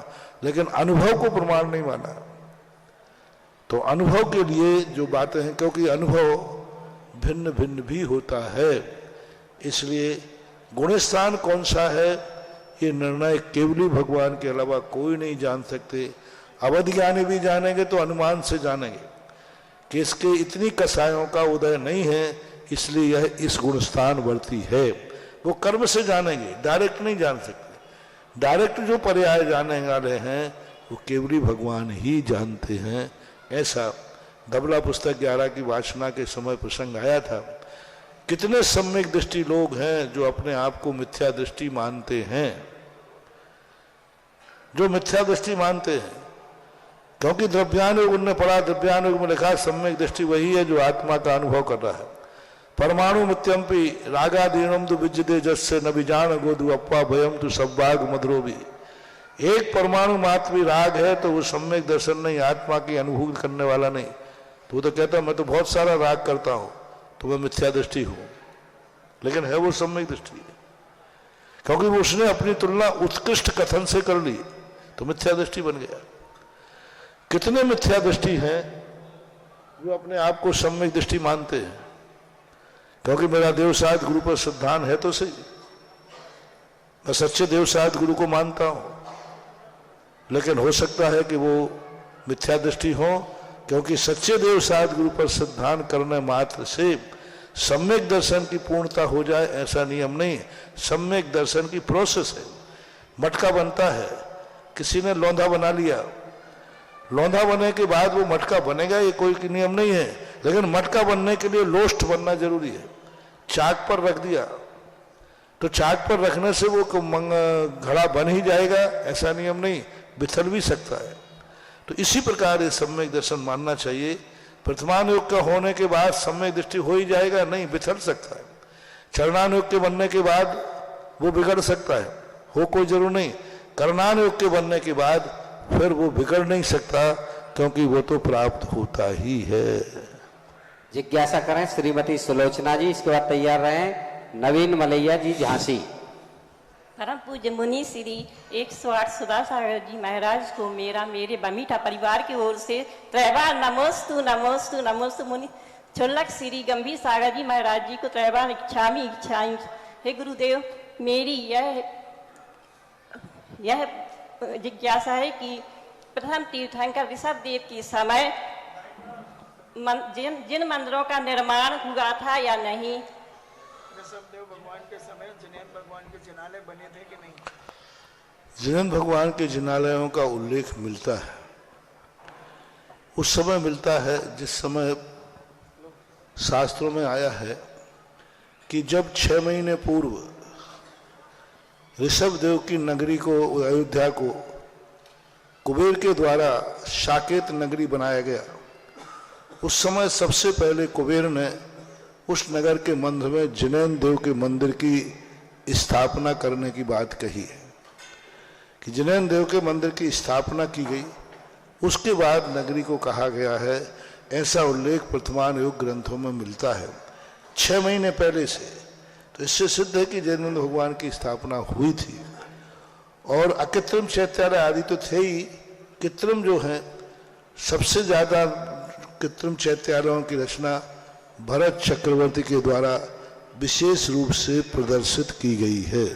लेकिन अनुभव को प्रमाण नहीं माना। तो अनुभव के लिए जो बातें हैं, क्योंकि अनुभव भिन्न भिन्न भी होता है, इसलिए गुणस्थान कौन सा है ये निर्णय केवली भगवान के अलावा कोई नहीं जान सकते। अवधिज्ञानी भी जानेंगे तो अनुमान से जानेंगे कि इसके इतनी कसायों का उदय नहीं है, इसलिए यह इस गुणस्थान वर्ती है। वो कर्म से जानेंगे, डायरेक्ट नहीं जान सकते। डायरेक्ट जो पर्याय जाने वाले हैं वो केवली भगवान ही जानते हैं। ऐसा धबला पुस्तक 11 की वाचना के समय प्रसंग आया था। कितने सम्यक दृष्टि लोग हैं जो अपने आप को मिथ्या दृष्टि मानते हैं, जो मिथ्या दृष्टि मानते हैं, क्योंकि द्रव्यानुयोग उनने पढ़ा, द्रव्यानुयोग में लिखा सम्यक दृष्टि वही है जो आत्मा का अनुभव कर रहा है। परमाणु मित्यंपि रागादीनम तु विज्जते जस्य न विजान गोदु अप्पा भयम तु सब्बाग मधुरो भी। एक परमाणु मात्र भी राग है तो वो सम्यक दर्शन नहीं, आत्मा की अनुभूति करने वाला नहीं। तो वो तो कहता मैं तो बहुत सारा राग करता हूं तो मैं मिथ्या दृष्टि हूं, लेकिन है वो सम्यक दृष्टि, क्योंकि वो उसने अपनी तुलना उत्कृष्ट कथन से कर ली तो मिथ्या दृष्टि बन गया। कितने मिथ्या दृष्टि हैं जो अपने आप को सम्यक दृष्टि मानते हैं, क्योंकि मेरा देवसायत गुरु पर श्रद्धान है तो सही, मैं सच्चे देवसायत गुरु को मानता हूं, लेकिन हो सकता है कि वो मिथ्या दृष्टि हो, क्योंकि सच्चे देवसायत गुरु पर श्रद्धान करने मात्र से सम्यक दर्शन की पूर्णता हो जाए ऐसा नियम नहीं। सम्यक दर्शन की प्रोसेस है। मटका बनता है, किसी ने लौंधा बना लिया, लौंधा बनने के बाद वो मटका बनेगा ये कोई नियम नहीं है, लेकिन मटका बनने के लिए लोस्ट बनना जरूरी है। चाक पर रख दिया तो चाक पर रखने से वो घड़ा बन ही जाएगा ऐसा नियम नहीं, बिथल भी सकता है। तो इसी प्रकार ये सम्यक दर्शन मानना चाहिए। प्रथमानुयोग का होने के बाद सम्यक दृष्टि हो ही जाएगा, नहीं बिथल सकता है। चरणानुयोग के बनने के बाद वो बिगड़ सकता है, हो कोई जरूर नहीं। कर्णानुयोग के बनने के बाद फिर वो बिगड़ नहीं सकता, क्योंकि वो तो प्राप्त होता ही है।
जिज्ञासा करें श्रीमती सुलोचना जी, इसके बाद तैयार रहें नवीन मलैया जी झांसी।
परम पूज्य मुनि श्री 108 सुधा सागर जी महाराज को मेरा मेरे बमीठा परिवार की ओर से त्रैबार नमोस्तु नमोस्तु नमोस्तु। मुनि छुल्लक श्री गंभीर सागर जी महाराज जी को त्रैबार इच्छामी इच्छाई। हे गुरुदेव, मेरी यह जिज्ञासा है कि प्रथम तीर्थंकर ऋषभ देव के समय जिन मंदिरों का निर्माण हुआ था या नहीं?
ऋषभदेव भगवान के समय जिनेन्द्र भगवान के जिनालय बने थे कि नहीं?
जिनेन्द्र भगवान के जिनालयों का उल्लेख मिलता है, उस समय मिलता है जिस समय शास्त्रों में आया है कि जब 6 महीने पूर्व ऋषभदेव की नगरी को, अयोध्या को कुबेर के द्वारा साकेत नगरी बनाया गया, उस समय सबसे पहले कुबेर ने उस नगर के मंदिर में जिनेन्द्र देव के मंदिर की स्थापना करने की बात कही है कि जिनेन्द्र देव के मंदिर की स्थापना की गई। उसके बाद नगरी को कहा गया है, ऐसा उल्लेख वर्तमान युग ग्रंथों में मिलता है 6 महीने पहले से। तो इससे सिद्ध है कि जिनेन्द्र भगवान की स्थापना हुई थी। और अकृत्रिम चैत्यालय आदि तो थे ही, कृत्रिम जो है सबसे ज्यादा कृत्रिम चैत्यालयों की रचना भरत चक्रवर्ती के द्वारा विशेष रूप से प्रदर्शित की गई है।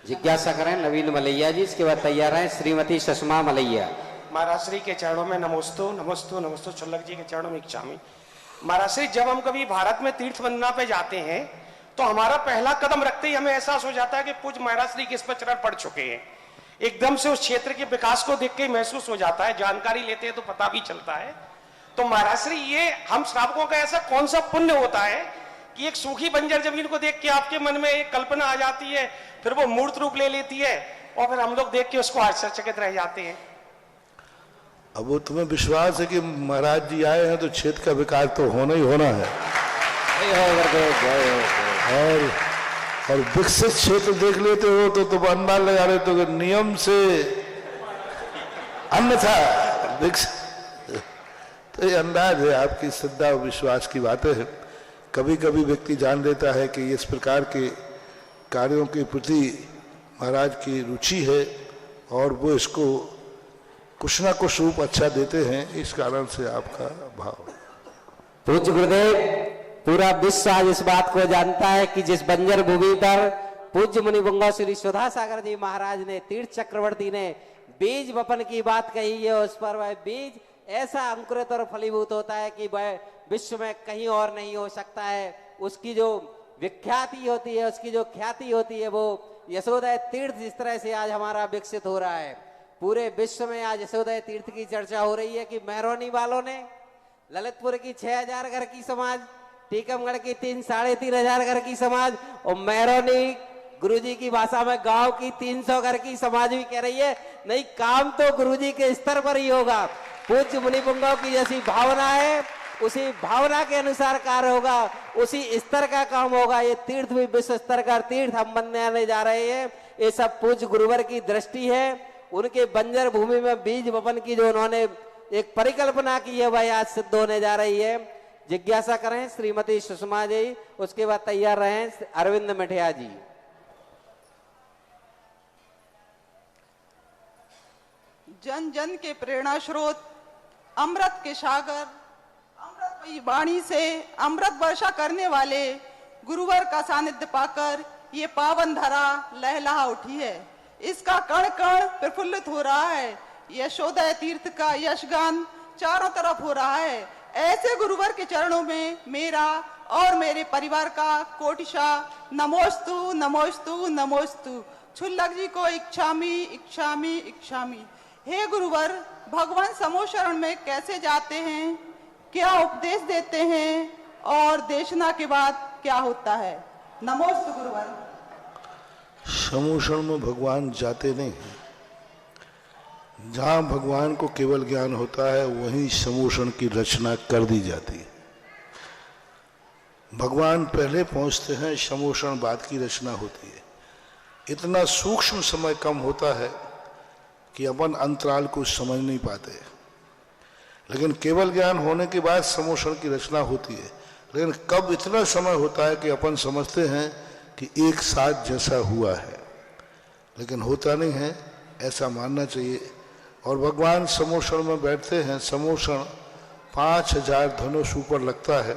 जिज्ञासा करें नवीन मलैया जी, इसके बाद तैयार हैं श्रीमती सुषमा मलैया।
महाराज श्री के चरणों में नमोस्तु नमोस्तु नमोस्तु। छुल्लक जी के चरणों में इच्छामी। महाराज श्री, जब हम कभी भारत में तीर्थ वंदना पे जाते हैं तो हमारा पहला कदम रखते ही हमें एहसास हो जाता है कि पूज्य महाराज श्री किस पर चरण पड़ चुके हैं। एकदम से उस क्षेत्र के विकास को देख के महसूस हो जाता है, जानकारी लेते हैं तो पता भी चलता है। तो महाराज श्री, ये हम श्रावकों का ऐसा कौन सा पुण्य होता है कि एक सूखी बंजर जमीन को देख के आपके मन में एक कल्पना आ जाती है, फिर वो मूर्त रूप ले लेती है और फिर हम लोग देख के उसको आश्चर्यचकित रह जाते हैं।
अब वो तुम्हें विश्वास है कि महाराज जी आए हैं तो क्षेत्र का विकास तो होना ही होना है। और विकसित क्षेत्र देख लेते हो तो तुम अनुमान लगा लेते हो नियम से अन्यथा विकसित। तो ये अंदाज है, आपकी श्रद्धा और विश्वास की बातें हैं। कभी कभी व्यक्ति जान लेता है कि इस प्रकार के कार्यों के प्रति महाराज की रुचि है और वो इसको कुछ ना कुछ रूप अच्छा देते हैं, इस कारण से आपका भाव।
पूज्य गुरुदेव, पूरा विश्व आज इस बात को जानता है कि जिस बंजर भूमि पर पूज्य मुनि पुंगव श्री सुधा सागर जी महाराज ने, तीर्थ चक्रवर्ती ने बीज वपन की बात कही है, उस पर वह बीज ऐसा अंकुरित और फलीभूत होता है कि वह विश्व में कहीं और नहीं हो सकता है। उसकी जो विख्याति होती है, उसकी जो ख्याति होती है, वो यशोदय तीर्थ जिस तरह से आज हमारा विकसित हो रहा है, पूरे विश्व में आज यशोदय तीर्थ की चर्चा हो रही है कि मेहरौनी वालों ने ललितपुर की 6000 घर की समाज, टीकमगढ़ की 3-3.5 घर की समाज और मेहरौनी गुरुजी की भाषा में गांव की 300 घर की समाज भी कह रही है नहीं, काम तो गुरुजी के स्तर पर ही होगा। पूज्य मुनि पुंगव की जैसी भावना है, उसी भावना के अनुसार कार्य होगा, उसी स्तर का काम होगा। ये तीर्थ भी विश्व स्तर का तीर्थ हम बनने जा रहे हैं। ये सब पूज्य गुरुवर की दृष्टि है। उनके बंजर भूमि में बीज वपन की जो उन्होंने एक परिकल्पना की है, वह आज सिद्ध होने जा रही है। जिज्ञासा करें श्रीमती सुषमा जी, उसके बाद तैयार रहें अरविंद मिठिया जी।
जन जन के प्रेरणा स्रोत, अमृत के सागर, अमृत वाणी से अमृत वर्षा करने वाले गुरुवर का सानिध्य पाकर ये पावन धरा लहलहा उठी है। इसका कण कण प्रफुल्लित हो रहा है। यशोदय तीर्थ का यशगान चारों तरफ हो रहा है। ऐसे गुरुवर के चरणों में मेरा और मेरे परिवार का कोटिशा नमोस्तु नमोस्तु नमोस्तु। छुल्लक जी को इच्छामी इच्छामी इच्छामी। हे गुरुवर, भगवान समोशरण में कैसे जाते हैं, क्या उपदेश देते हैं और देशना के बाद क्या होता है? नमोस्तु गुरुवर।
समोषण में भगवान जाते नहीं हैं। जहां भगवान को केवल ज्ञान होता है वहीं समोषण की रचना कर दी जाती है। भगवान पहले पहुंचते हैं, समोषण बाद की रचना होती है। इतना सूक्ष्म समय कम होता है कि अपन अंतराल को समझ नहीं पाते। लेकिन केवल ज्ञान होने के बाद समोषण की रचना होती है। लेकिन कब इतना समय होता है कि अपन समझते हैं कि एक साथ जैसा हुआ है, लेकिन होता नहीं है, ऐसा मानना चाहिए। और भगवान समोषण में बैठते हैं। समोषण 5000 धनुष ऊपर लगता है,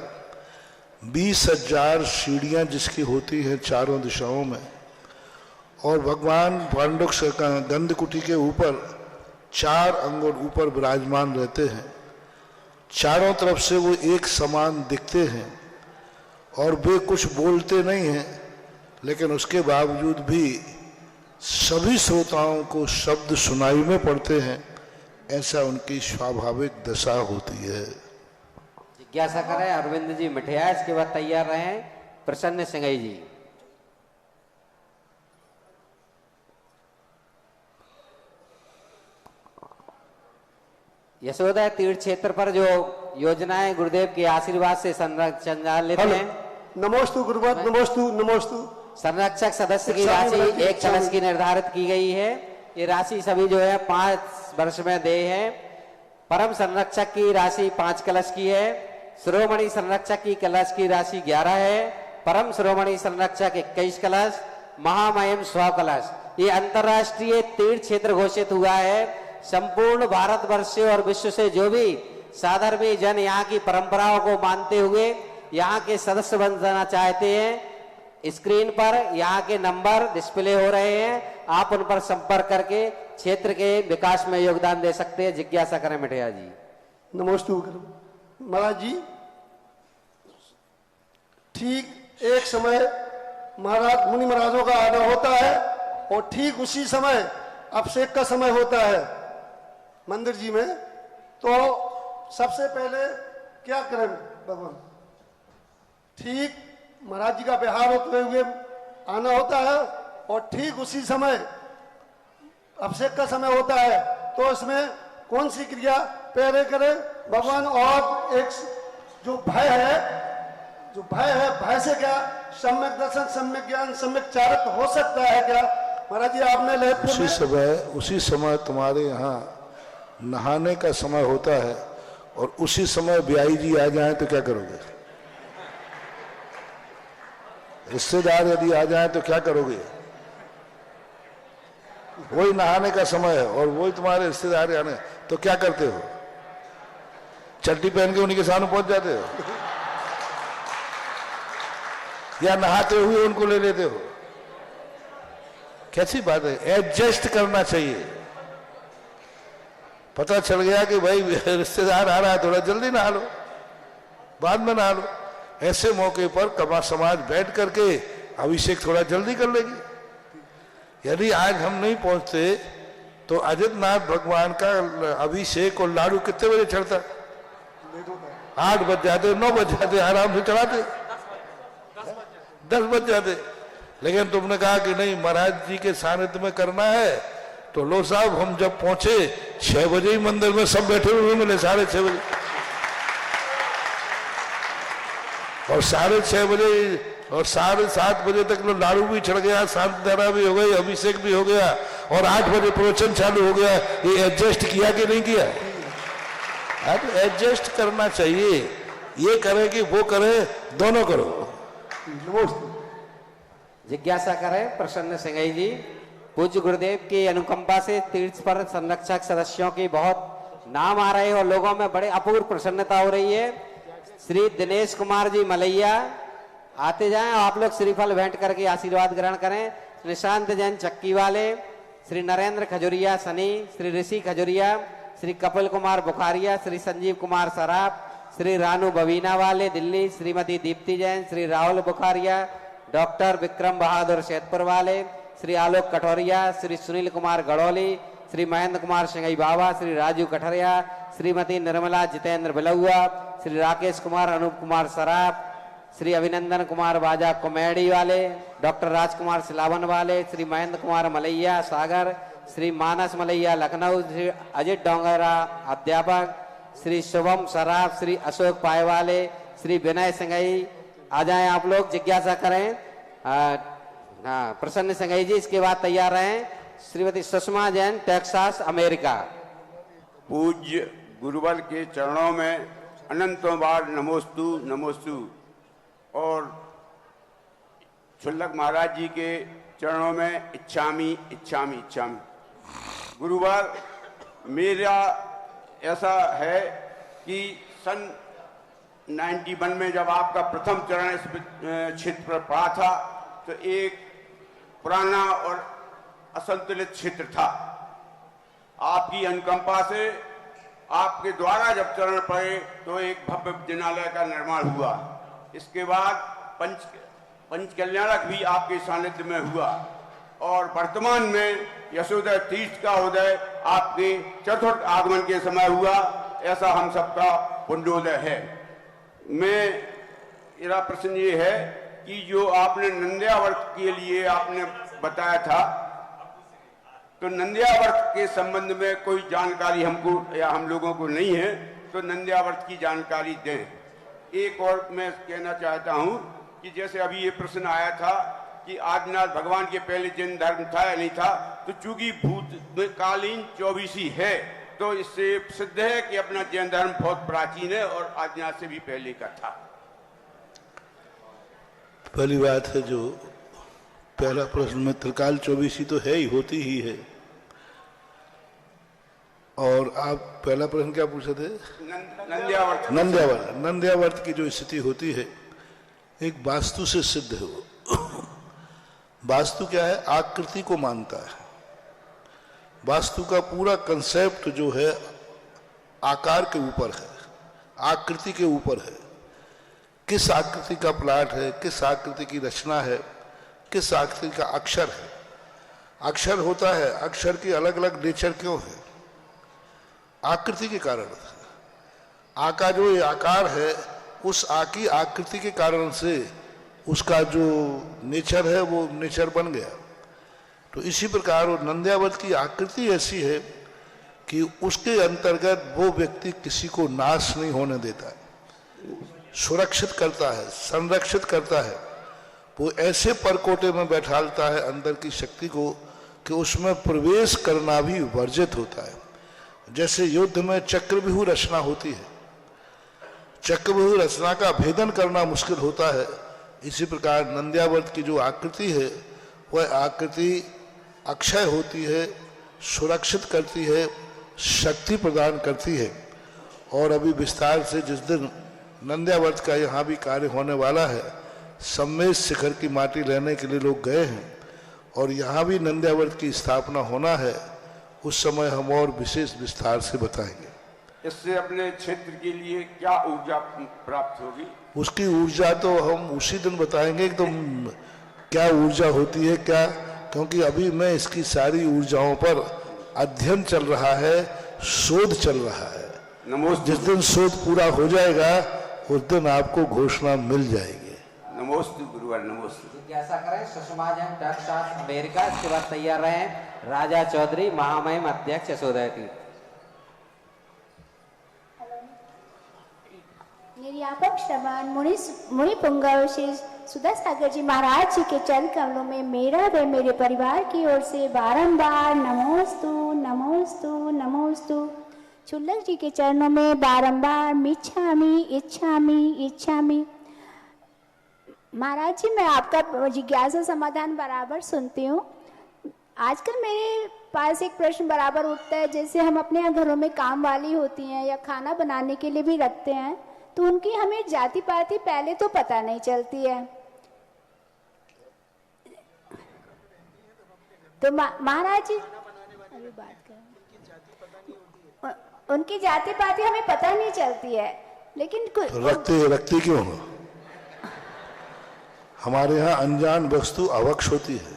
20,000 सीढ़ियाँ जिसकी होती हैं चारों दिशाओं में, और भगवान पांडुक गंधकुटी के ऊपर 4 अंगुल ऊपर विराजमान रहते हैं। चारों तरफ से वो एक समान दिखते हैं और वे कुछ बोलते नहीं हैं, लेकिन उसके बावजूद भी सभी श्रोताओं को शब्द सुनाई में पड़ते हैं। ऐसा उनकी स्वाभाविक दशा होती है।
जिज्ञासा करें अरविंद जी मिठिया, इसके बाद तैयार रहे प्रसन्न सिंगई जी। यशोदा तीर्थ क्षेत्र पर जो योजनाएं गुरुदेव के आशीर्वाद से संचालित हैं।
नमोस्तु गुरुवार, नमोस्तु नमोस्तु।
संरक्षक सदस्य की राशि 1 कलश की निर्धारित की गई है। ये राशि सभी जो है 5 वर्ष में देय है। परम संरक्षक की राशि 5 कलश की है। शिरोमणि संरक्षक की कलश की राशि 11 है। परम शिरोमणि संरक्षक 21 कलश, महामहिम 100 कलश। ये अंतर्राष्ट्रीय तीर्थ क्षेत्र घोषित हुआ है। संपूर्ण भारतवर्ष से और विश्व से जो भी साधर्मी जन यहाँ की परंपराओं को मानते हुए यहाँ के सदस्य बन जाना चाहते हैं, स्क्रीन पर यहाँ के नंबर डिस्प्ले हो रहे हैं, आप उन पर संपर्क करके क्षेत्र के विकास में योगदान दे सकते हैं। जिज्ञासा करें मिठिया जी।
नमोस्तु महाराज जी। ठीक एक समय महाराज मुनि महाराजों का आना होता है और ठीक उसी समय अभिषेक का समय होता है मंदिर जी में। तो सबसे पहले क्या करें भगवान, ठीक महाराज जी का विहार होते हुए आना होता है और ठीक उसी समय अभिषेक का समय होता है। तो इसमें कौन सी क्रिया पहले करें भगवान? और एक जो भय है, भय से क्या सम्यक दर्शन, सम्यक ज्ञान, सम्यक चारित्र हो सकता है क्या महाराज जी? आपने
उसी समय तुम्हारे यहाँ नहाने का समय होता है और उसी समय ब्याई जी आ जाएं तो क्या करोगे? रिश्तेदार यदि आ जाएं तो क्या करोगे? वही नहाने का समय है और वही तुम्हारे रिश्तेदार आने, तो क्या करते हो? चड्डी पहन के उन्हीं के सामने पहुंच जाते हो या नहाते हुए उनको ले लेते हो? कैसी बात है? एडजस्ट करना चाहिए। पता चल गया कि भाई रिश्तेदार आ रहा है, थोड़ा जल्दी नहा लो, बाद में नहा लो। ऐसे मौके पर कमा समाज बैठ करके अभिषेक थोड़ा जल्दी कर लेगी। यदि आज हम नहीं पहुंचते तो अजितनाथ भगवान का अभिषेक और लाडू कितने बजे चढ़ता? 8 बज जाते, 9 बज जाते, आराम से चढ़ाते, 10 बज जाते। लेकिन तुमने कहा कि नहीं महाराज जी के सानिध्य में करना है, तो लो साहब हम जब पहुंचे 6 बजे ही मंदिर में सब बैठे हुए मिले, 6:30 बजे। और 6:30 बजे और 7:30 बजे तक लाडू भी चढ़ गया, शांतधारा भी हो गई, अभिषेक भी हो गया और 8 बजे प्रवचन चालू हो गया। ये एडजस्ट किया कि नहीं किया? अब एडजस्ट करना चाहिए। ये करें कि वो करें, दोनों करो।
जिज्ञासा करें प्रसन्न सिंगई जी। पूज्य गुरुदेव की अनुकंपा से तीर्थ पर संरक्षक सदस्यों की बहुत नाम आ रहे हैं और लोगों में बड़े अपूर्व प्रसन्नता हो रही है। श्री दिनेश कुमार जी मलैया आते जाएं, आप लोग श्रीफल भेंट करके आशीर्वाद ग्रहण करें। निशांत जैन चक्की वाले, श्री नरेंद्र खजुरिया सनी, श्री ऋषि खजुरिया, श्री कपिल कुमार बुखारिया, श्री संजीव कुमार सराफ, श्री रानू बवीना वाले दिल्ली, श्रीमती दीप्ति जैन, श्री राहुल बुखारिया, डॉक्टर विक्रम बहादुर शेतपुर वाले, श्री आलोक कठोरिया, श्री सुनील कुमार गड़ौली, श्री महेंद्र कुमार सिंगई बाबा, श्री राजू कठरिया, श्रीमती निर्मला जितेंद्र बिलौआ, श्री राकेश कुमार अनूप कुमार सराफ, श्री अभिनंदन कुमार बाजा कॉमेडी वाले, डॉक्टर राजकुमार सिलावन वाले, श्री महेंद्र कुमार मलैया सागर, श्री मानस मलैया लखनऊ, श्री अजित डोंगरा अध्यापक, श्री शुभम सराफ, श्री अशोक पायवाले, श्री विनय सिंगई। आ जाएं आप लोग, जिज्ञासा करें। प्रसन्न सिंगई जी, इसके बाद तैयार रहें श्रीमती सुषमा जैन टेक्सास अमेरिका।
पूज्य गुरुवर के चरणों में अनंतों बार नमोस्तु नमोस्तु, और छुल्लक महाराज जी के चरणों में इच्छामी इच्छामी इच्छामी। गुरुवर, मेरा ऐसा है कि सन 91 में जब आपका प्रथम चरण इस क्षेत्र पर पड़ा था तो एक पुराना और असंतुलित क्षेत्र था। आपकी अनुकंपा से आपके द्वारा जब चरण पड़े तो एक भव्य विद्यालय का निर्माण हुआ। इसके बाद पंच कल्याणक भी आपके सानिध्य में हुआ, और वर्तमान में यशोदय तीर्थ का उदय आपके चतुर्थ आगमन के समय हुआ। ऐसा हम सबका पुण्योदय है। मेरा प्रश्न ये है कि जो आपने नंद्यावर्त के लिए आपने बताया था, तो नंद्यावर्त के संबंध में कोई जानकारी हमको या हम लोगों को नहीं है, तो नंद्यावर्त की जानकारी दें। एक और मैं कहना चाहता हूं कि जैसे अभी ये प्रश्न आया था कि आदिनाथ भगवान के पहले जैन धर्म था या नहीं था, तो चूंकि भूतकालीन 24 है तो इससे सिद्ध है कि अपना जैन धर्म बहुत प्राचीन है और आदिनाथ से भी पहले का था।
पहली बात है, जो पहला प्रश्न में त्रिकाल 24 तो है ही, होती ही है। और आप पहला प्रश्न क्या पूछे थे? नंद्यावर्त की जो स्थिति होती है एक वास्तु से सिद्ध है। वो वास्तु क्या है? आकृति को मानता है। वास्तु का पूरा कंसेप्ट जो है आकार के ऊपर है, आकृति के ऊपर है। किस आकृति का प्लाट है, किस आकृति की रचना है, किस आकृति का अक्षर है। अक्षर होता है, अक्षर की अलग अलग नेचर क्यों है? आकृति के कारण। आका जो ये आकार है, उस आकी आकृति के कारण से उसका जो नेचर है वो नेचर बन गया। तो इसी प्रकार वो नंद्यावर्त की आकृति ऐसी है कि उसके अंतर्गत वो व्यक्ति किसी को नाश नहीं होने देता है, सुरक्षित करता है, संरक्षित करता है। वो ऐसे परकोटे में बैठालता है अंदर की शक्ति को कि उसमें प्रवेश करना भी वर्जित होता है। जैसे युद्ध में चक्रव्यूह रचना होती है, चक्रव्यूह रचना का भेदन करना मुश्किल होता है, इसी प्रकार नंद्यावर्त की जो आकृति है वह आकृति अक्षय होती है, सुरक्षित करती है, शक्ति प्रदान करती है। और अभी विस्तार से जिस दिन नंद्यावर्त का यहाँ भी कार्य होने वाला है, सम्मेद शिखर की माटी लेने के लिए लोग गए हैं और यहाँ भी नंद्यावर्त की स्थापना होना है। उस समय हम और विशेष विस्तार से बताएंगे।
इससे अपने क्षेत्र के लिए क्या ऊर्जा प्राप्त होगी?
उसकी ऊर्जा तो हम उसी दिन बताएंगे कि तुम क्या ऊर्जा होती है क्या, क्योंकि अभी मैं इसकी सारी ऊर्जाओं पर अध्ययन चल रहा है, शोध चल रहा है।
नमोस्तु।
जिस दिन शोध पूरा हो जाएगा उस दिन आपको घोषणा मिल जाएगी।
नमोस्तु गुरुवर, नमोस्तु।
जिज्ञासा करें सुषमा जैन, टेक्सास अमेरिका। इसके बाद तैयार रहे राजा चौधरी, महामहिम अध्यक्ष यशोदय तीर्थ।
निर्यापक श्रवण मुनि पुंगव श्री सुधा सागर जी महाराज जी के चरण कमलों में मेरा व मेरे परिवार की ओर से बारंबार नमोस्तु नमोस्तु नमोस्तु। छुल्लक जी के चरणों में बारंबार मिच्छामि इच्छामि इच्छामि। महाराज जी, मैं आपका जिज्ञासा समाधान बराबर सुनती हूँ। आजकल मेरे पास एक प्रश्न बराबर उठता है, जैसे हम अपने यहाँ घरों में काम वाली होती हैं या खाना बनाने के लिए भी रखते हैं, तो उनकी हमें जाति पाति पहले तो पता नहीं चलती है। तो महाराज जी अभी बात करें, उनकी जाति पाति हमें पता नहीं चलती है, लेकिन
तो रखते क्यों हो? हमारे यहाँ अनजान वस्तु अवक्ष होती है,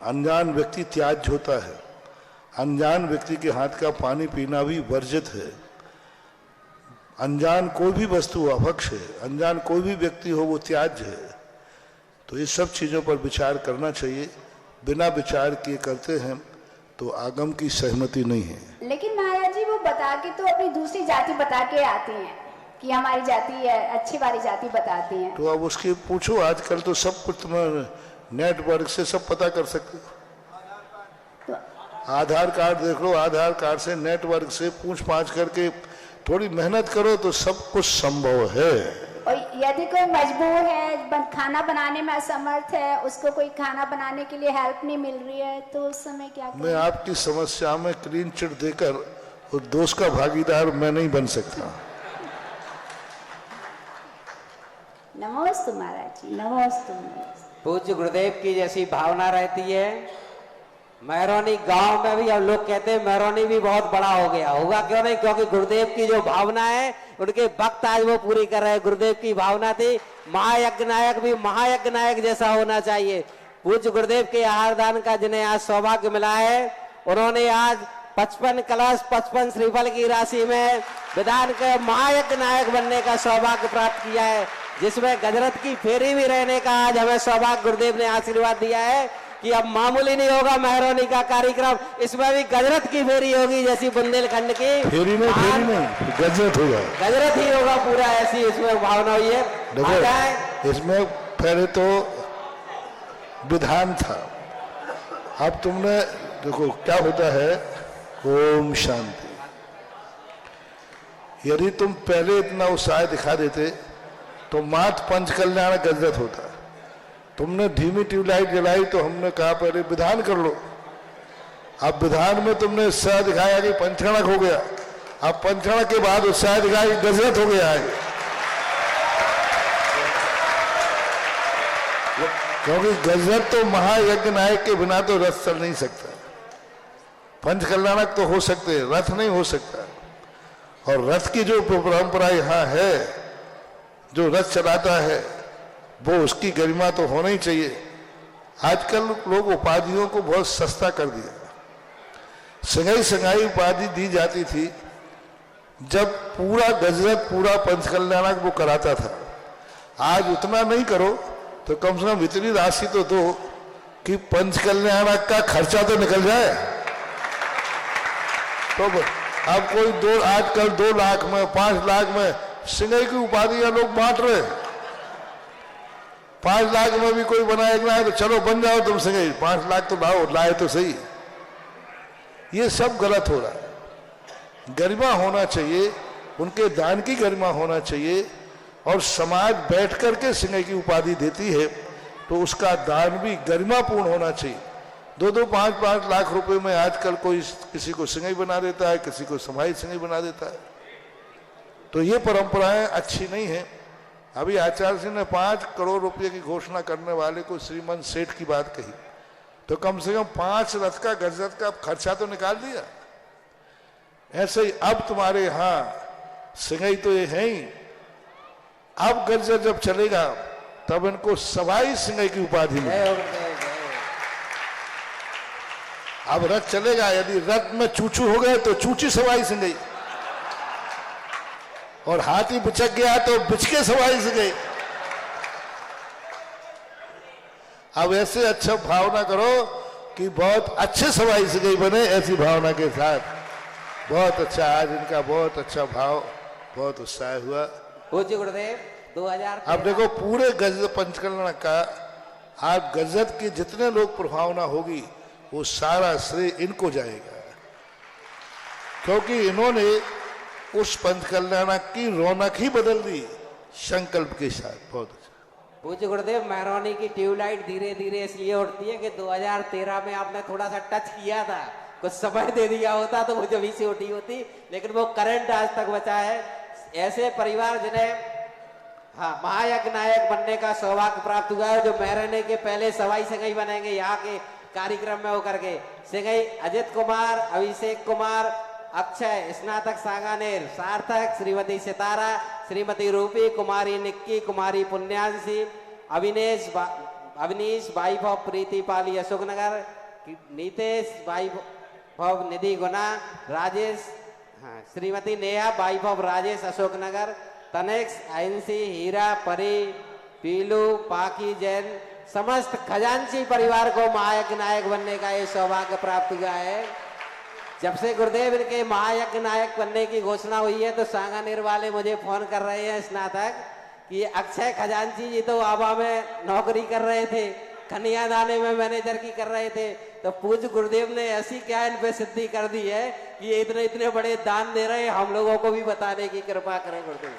अनजान व्यक्ति त्याज्य होता है, अनजान व्यक्ति के हाथ का पानी पीना भी वर्जित है। अनजान कोई भी वस्तु अभक्ष है, अनजान कोई भी व्यक्ति हो वो त्याज्य है। तो ये सब चीज़ों पर विचार करना चाहिए। बिना विचार किए करते हैं तो आगम की सहमति नहीं है।
लेकिन महाराज जी वो बता के तो अपनी दूसरी जाति बता के आती हैं कि हमारी जाति है, अच्छी वाली जाति बताती हैं।
तो अब उसके पूछो, आजकल तो सब कुछ तुम्हें नेटवर्क से सब पता कर सकते। आधार कार्ड देख लो, आधार कार्ड से नेटवर्क से पूछ पाछ करके थोड़ी मेहनत करो तो सब कुछ संभव है।
और यदि कोई मजबूर है, खाना बनाने में असमर्थ है, उसको कोई खाना बनाने के लिए हेल्प नहीं मिल रही है, तो उस समय क्या करें?
मैं आपकी समस्या में क्लीन चिट देकर उस दोष का भागीदार मैं नहीं बन सकता।
नमोस्तु महाराज जी, नमोस्तु।
पूज्य गुरुदेव की जैसी भावना रहती है। महरौनी गांव में भी हम लोग कहते हैं महरौनी भी बहुत बड़ा हो गया होगा, क्यों नहीं? क्योंकि गुरुदेव की जो भावना है उनके भक्त आज वो पूरी कर रहे हैं। गुरुदेव की भावना थी महायज्ञ नायक भी महायज्ञ नायक जैसा होना चाहिए। पूज्य गुरुदेव के आहार दान का जिन्हें आज सौभाग्य मिला है, उन्होंने आज 55 कलश 55 श्रीफल की राशि में विधान के महायज्ञ नायक बनने का सौभाग्य प्राप्त किया है, जिसमें गजरत की फेरी भी रहने का आज हमें सौभाग्य गुरुदेव ने आशीर्वाद दिया है कि अब मामूली नहीं होगा महरौनी का कार्यक्रम, इसमें भी गजरत की फेरी होगी, जैसी बुंदेलखंड की
फेरी नहीं गजरत होगा,
गजरत ही होगा पूरा, ऐसी इसमें भावना हुई है।
देखो इसमें पहले तो विधान था, अब तुमने देखो क्या होता है। ओम शांति। यदि तुम पहले इतना उत्साह दिखा देते तो मात पंच कल्याण गजरत होता। तुमने धीमी ट्यूबलाइट जलाई तो हमने कहा पहले विधान कर लो। अब विधान में तुमने उत्साह दिखाया कि पंचगणक हो गया, अब पंचगणक के बाद उत्साह दिखाया कि गजरत हो गया है, क्योंकि गजरत तो महायज्ञ नायक के बिना तो रथ चल नहीं सकता। पंच कल्याणक तो हो सकते, रथ नहीं हो सकता। और रथ की जो परंपरा यहाँ है, जो रथ चलाता है वो उसकी गरिमा तो होना ही चाहिए। आजकल लोग उपाधियों को बहुत सस्ता कर दिया। संगाई संगाई उपाधि दी जाती थी जब पूरा गजरत पूरा पंचकल्याणक वो कराता था। आज उतना नहीं करो तो कम से कम इतनी राशि तो दो कि पंचकल्याणक का खर्चा तो निकल जाए। तो अब कोई आजकल 2 लाख में 5 लाख में सिंगाई की उपाधियां लोग बांट रहे। 5 लाख में भी कोई बनाएगा है तो चलो बन जाओ तुम सिंगाई, 5 लाख तो लाए तो सही। ये सब गलत हो रहा है। गरिमा होना चाहिए, उनके दान की गरिमा होना चाहिए, और समाज बैठ करके सिंगाई की उपाधि देती है तो उसका दान भी गरिमापूर्ण होना चाहिए। 2-2, 5-5 लाख रुपए में आजकल कोई किसी को सिंगाई बना देता है, किसी को समाज सिंगाई बना देता है। तो ये परंपराएं अच्छी नहीं है। अभी आचार्य सिंह ने 5 करोड़ रुपए की घोषणा करने वाले को श्रीमंत सेठ की बात कही, तो कम से कम 5 रथ का गजरत का खर्चा तो निकाल दिया। ऐसे ही अब तुम्हारे यहाँ सिंगाई तो ये है ही, अब गजरत जब चलेगा तब इनको सवाई सिंगाई की उपाधि मिलेगी। अब रथ चलेगा, यदि रथ में चूचू हो गए तो चूची सवाई सिंगाई, और हाथी बिचक गया तो बिचके सवाई सिंगाई। अब ऐसे अच्छा भावना करो कि बहुत अच्छे सवाई सिंगाई बने, ऐसी भावना के साथ। बहुत अच्छा, आज इनका बहुत अच्छा भाव, बहुत उत्साह हुआ।
पूज्य गुरुदेव 2000।
अब देखो पूरे गजरत पंचकल्याण का आज गजरत के जितने लोग प्रभावना होगी वो सारा श्रेय इनको जाएगा, क्योंकि इन्होंने उस पंचकल्याण की रौनक ही बदल दी संकल्प के साथ। बहुत अच्छा।
पूज्य गुरुदेव महरौनी की ट्यूबलाइट धीरे धीरे इसलिए उठती है कि 2013 में आपने थोड़ा सा टच किया था, कुछ समय दे दिया होता तो वो जब से उठी होती, लेकिन वो करंट आज तक बचा है। ऐसे परिवार जिन्हें महायज्ञ नायक बनने का सौभाग्य प्राप्त हुआ है, जो महरौनी के पहले सवाई सिंगाई बनेंगे यहाँ के कार्यक्रम में होकर के। सिंगाई अजित कुमार, अभिषेक कुमार, अक्षय, स्नातक सांगानेर, सार्थक, श्रीमती सितारा, श्रीमती रूपी, कुमारी निक्की, कुमारी पुण्यांशी, अविनीश भाई भाव प्रीति पाली अशोकनगर, नीतेश भाई भाव निधि गुना, राजेश श्रीमती नेहा भाई भाव राजेश अशोकनगर, तनेक्स आयंसी, हीरा, परी, पीलू, पाकी जैन, समस्त खजांची परिवार को महायज्ञ नायक बनने का ये सौभाग्य प्राप्त हुआ है। जब से गुरुदेव इनके महायज्ञ नायक बनने की घोषणा हुई है तो सांगानेर वाले मुझे फोन कर रहे हैं स्नातक कि अक्षय खजांची जी तो आबा में नौकरी कर रहे थे, खनिया दाने में मैनेजर की कर रहे थे, तो पूज्य गुरुदेव ने ऐसी क्या इन पे सिद्धि कर दी है कि ये इतने इतने बड़े दान दे रहे हैं, हम लोगों को भी बताने की कृपा करें गुरुदेव।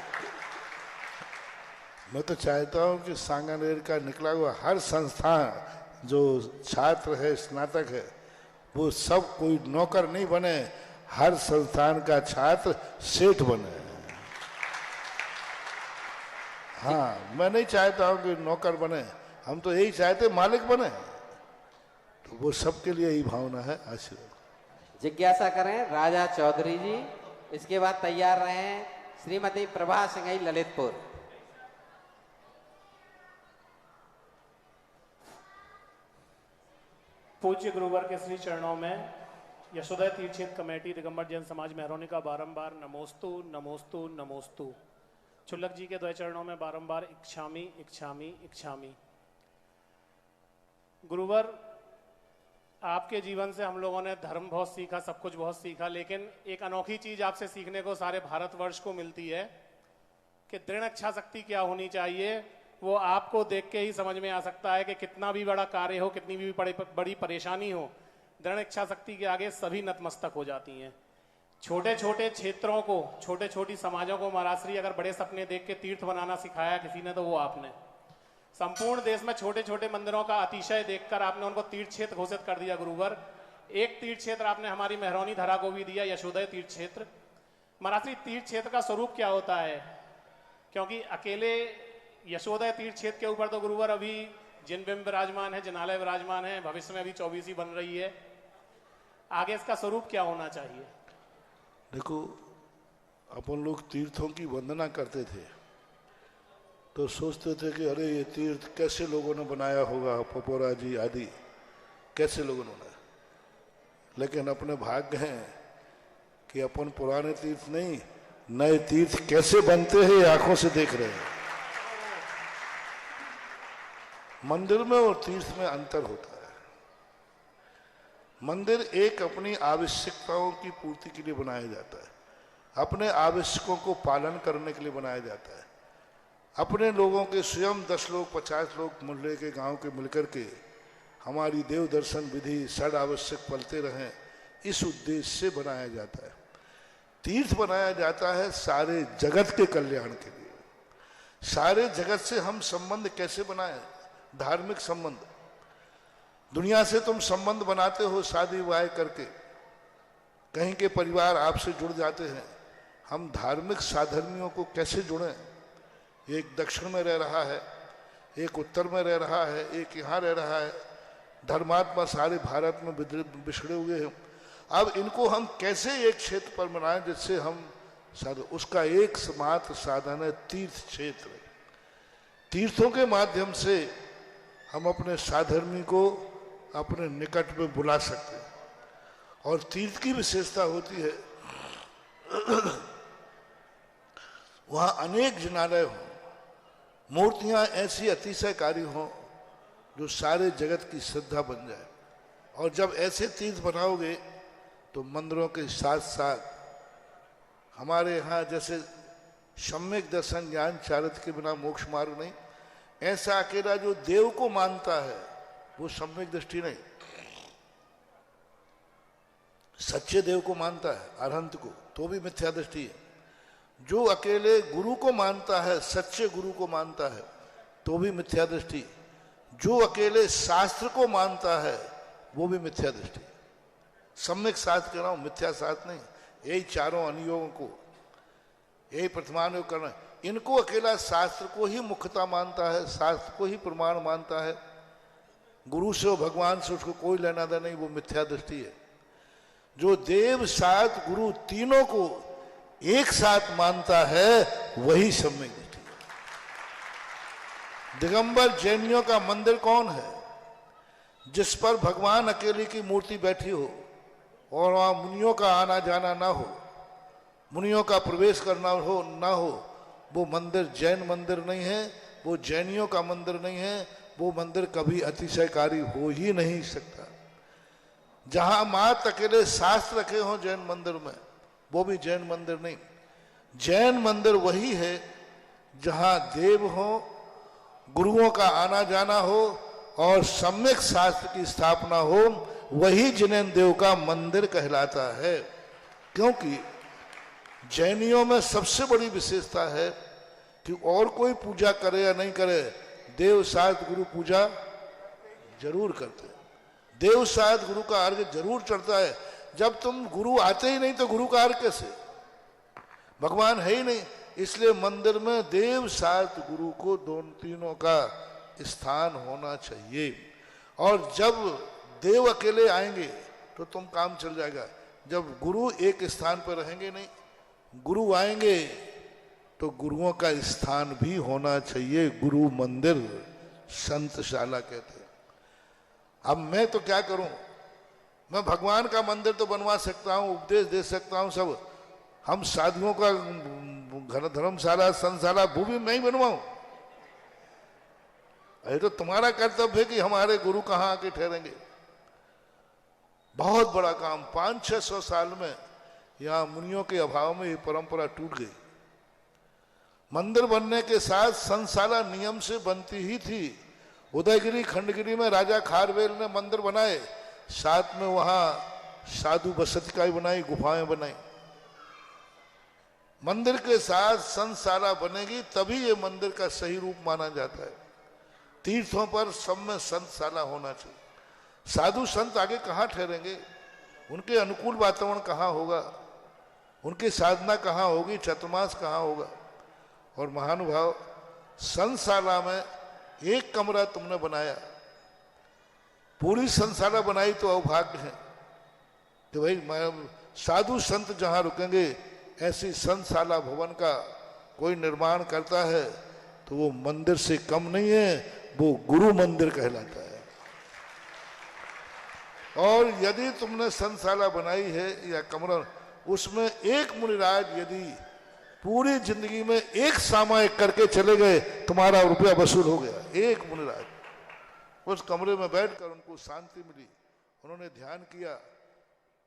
मैं तो चाहता हूँ कि सांगानेर का निकला हुआ हर संस्थान जो छात्र है, स्नातक है, वो सब कोई नौकर नहीं बने, हर संस्थान का छात्र सेठ बने। हाँ, मैं नहीं चाहता हूँ कि नौकर बने, हम तो यही चाहते मालिक बने। तो वो सबके लिए यही भावना है। आशीर्वाद।
जिज्ञासा करें राजा चौधरी जी, इसके बाद तैयार रहे श्रीमती प्रभा सिंघई ललितपुर।
पूज्य गुरुवर के श्री चरणों में यशोदय तीर्थ क्षेत्र कमेटी दिगंबर जैन समाज मेहरौनी का बारंबार नमोस्तु नमोस्तु नमोस्तु। छुल्लक जी के द्वय चरणों में बारंबार इच्छामी इच्छामी इच्छामी। गुरुवर, आपके जीवन से हम लोगों ने धर्म बहुत सीखा, सब कुछ बहुत सीखा, लेकिन एक अनोखी चीज आपसे सीखने को सारे भारतवर्ष को मिलती है कि दृढ़ इच्छा शक्ति क्या होनी चाहिए। वो आपको देख के ही समझ में आ सकता है कि कितना भी बड़ा कार्य हो, कितनी भी बड़ी परेशानी हो, दृढ़ इच्छा शक्ति के आगे सभी नतमस्तक हो जाती हैं। छोटे छोटे क्षेत्रों को, छोटे छोटी समाजों को महाराश्री अगर बड़े सपने देख के तीर्थ बनाना सिखाया किसी ने, तो वो आपने। संपूर्ण देश में छोटे छोटे मंदिरों का अतिशय देखकर आपने उनको तीर्थ क्षेत्र घोषित कर दिया गुरुवर। एक तीर्थ क्षेत्र आपने हमारी मेहरौनी धरा को भी दिया, यशोदय तीर्थ क्षेत्र। महाराश्री, तीर्थ क्षेत्र का स्वरूप क्या होता है? क्योंकि अकेले यशोदय तीर्थ क्षेत्र के ऊपर तो गुरुवर अभी जिन बिंब विराजमान है, जिनालय विराजमान है, भविष्य में अभी 24 बन रही है। आगे इसका स्वरूप क्या होना चाहिए?
देखो, अपन लोग तीर्थों की वंदना करते थे तो सोचते थे कि अरे ये तीर्थ कैसे लोगों ने बनाया होगा, पपोरा जी आदि कैसे लोगों ने बनाया। लेकिन अपने भाग्य हैं कि अपन पुराने तीर्थ नहीं, नए तीर्थ कैसे बनते हैं आंखों से देख रहे हैं। मंदिर में और तीर्थ में अंतर होता है। मंदिर एक अपनी आवश्यकताओं की पूर्ति के लिए बनाया जाता है, अपने आवश्यकों को पालन करने के लिए बनाया जाता है। अपने लोगों के स्वयं 10 लोग 50 लोग मोहल्ले के गांव के मिलकर के हमारी देव दर्शन विधि षड आवश्यक पलते रहें, इस उद्देश्य से बनाया जाता है। तीर्थ बनाया जाता है सारे जगत के कल्याण के लिए। सारे जगत से हम संबंध कैसे बनाए? धार्मिक संबंध। दुनिया से तुम संबंध बनाते हो शादी विवाह करके, कहीं के परिवार आपसे जुड़ जाते हैं। हम धार्मिक साधर्मियों को कैसे जुड़ें? एक दक्षिण में रह रहा है, एक उत्तर में रह रहा है, एक यहाँ रह रहा है। धर्मात्मा सारे भारत में बिछड़े हुए हैं। अब इनको हम कैसे एक क्षेत्र पर बनाएं जिससे हम उसका एक मात्र साधन है तीर्थ क्षेत्र। तीर्थों के माध्यम से हम अपने साधर्मी को अपने निकट में बुला सकते हैं। और तीर्थ की विशेषता होती है वहां अनेक जिनालय हों, मूर्तियां ऐसी अतिशयकारी हों जो सारे जगत की श्रद्धा बन जाए। और जब ऐसे तीर्थ बनाओगे तो मंदिरों के साथ साथ हमारे यहाँ जैसे सम्यक दर्शन ज्ञान चारित्र के बिना मोक्ष मार्ग नहीं, ऐसा अकेला जो देव को मानता है वो सम्यक दृष्टि नहीं, सच्चे देव को मानता है अरहंत को, तो भी मिथ्या दृष्टि है। जो अकेले गुरु को मानता है, सच्चे गुरु को मानता है, तो भी मिथ्या दृष्टि। जो अकेले शास्त्र को मानता है वो भी मिथ्या दृष्टि। सम्यक शास्त्र कह रहा हूं, मिथ्या शास्त्र नहीं। यही चारों अनुयोगों को, यही प्रतिमानुयोग करना, इनको अकेला शास्त्र को ही मुख्यता मानता है, शास्त्र को ही प्रमाण मानता है। गुरु से और भगवान से उसको कोई लेना देना नहीं, वो मिथ्या दृष्टि है। जो देव शास्त्र गुरु तीनों को एक साथ मानता है वही सम्यक दृष्टि है। दिगंबर जैनियों का मंदिर कौन है? जिस पर भगवान अकेले की मूर्ति बैठी हो और वहां मुनियों का आना जाना ना हो, मुनियों का प्रवेश करना हो ना हो, वो मंदिर जैन मंदिर नहीं है, वो जैनियों का मंदिर नहीं है। वो मंदिर कभी अतिशयकारी हो ही नहीं सकता। जहां मात्र अकेले शास्त्र रखे हों जैन मंदिर में, वो भी जैन मंदिर नहीं। जैन मंदिर वही है जहां देव हो, गुरुओं का आना जाना हो और सम्यक शास्त्र की स्थापना हो, वही जिनेन्द्र देव का मंदिर कहलाता है। क्योंकि जैनियों में सबसे बड़ी विशेषता है कि और कोई पूजा करे या नहीं करे, देव साथ गुरु पूजा जरूर करते हैं। देव साथ गुरु का अर्घ जरूर चढ़ता है। जब तुम गुरु आते ही नहीं तो गुरु का अर्घ कैसे? भगवान है ही नहीं, इसलिए मंदिर में देव साथ गुरु को दोनों तीनों का स्थान होना चाहिए। और जब देव अकेले आएंगे तो तुम काम चल जाएगा। जब गुरु एक स्थान पर रहेंगे नहीं, गुरु आएंगे तो गुरुओं का स्थान भी होना चाहिए। गुरु मंदिर संतशाला कहते हैं। अब मैं तो क्या करूं, मैं भगवान का मंदिर तो बनवा सकता हूं, उपदेश दे सकता हूं सब। हम साधुओं का घर धर्मशाला संतशाला वो भी मैं ही बनवाऊं? ये तो तुम्हारा कर्तव्य है कि हमारे गुरु कहाँ आके ठहरेंगे। बहुत बड़ा काम, 500-600 साल में यहाँ मुनियों के अभाव में ये परंपरा टूट गई। मंदिर बनने के साथ संतशाला नियम से बनती ही थी। उदयगिरी खंडगिरी में राजा खारवेल ने मंदिर बनाए, साथ में वहां साधु बसतिकाएं बनाई, गुफाएं बनाई। मंदिर के साथ संतशाला बनेगी तभी ये मंदिर का सही रूप माना जाता है। तीर्थों पर सब में संतशाला होना चाहिए। साधु संत आगे कहाँ ठहरेंगे? उनके अनुकूल वातावरण कहाँ होगा? उनकी साधना कहाँ होगी? चतुर्मास कहाँ होगा? और महानुभाव, संतशाला में एक कमरा तुमने बनाया, पूरी संतशाला बनाई तो अभाग्य है कि भाई साधु संत जहां रुकेंगे ऐसी संतशाला भवन का कोई निर्माण करता है तो वो मंदिर से कम नहीं है, वो गुरु मंदिर कहलाता है। और यदि तुमने संतशाला बनाई है या कमरा, उसमें एक मुनिराज यदि पूरी जिंदगी में एक सामायिक करके चले गए, तुम्हारा रुपया वसूल हो गया। एक मुनिराज उस कमरे में बैठकर उनको शांति मिली, उन्होंने ध्यान किया,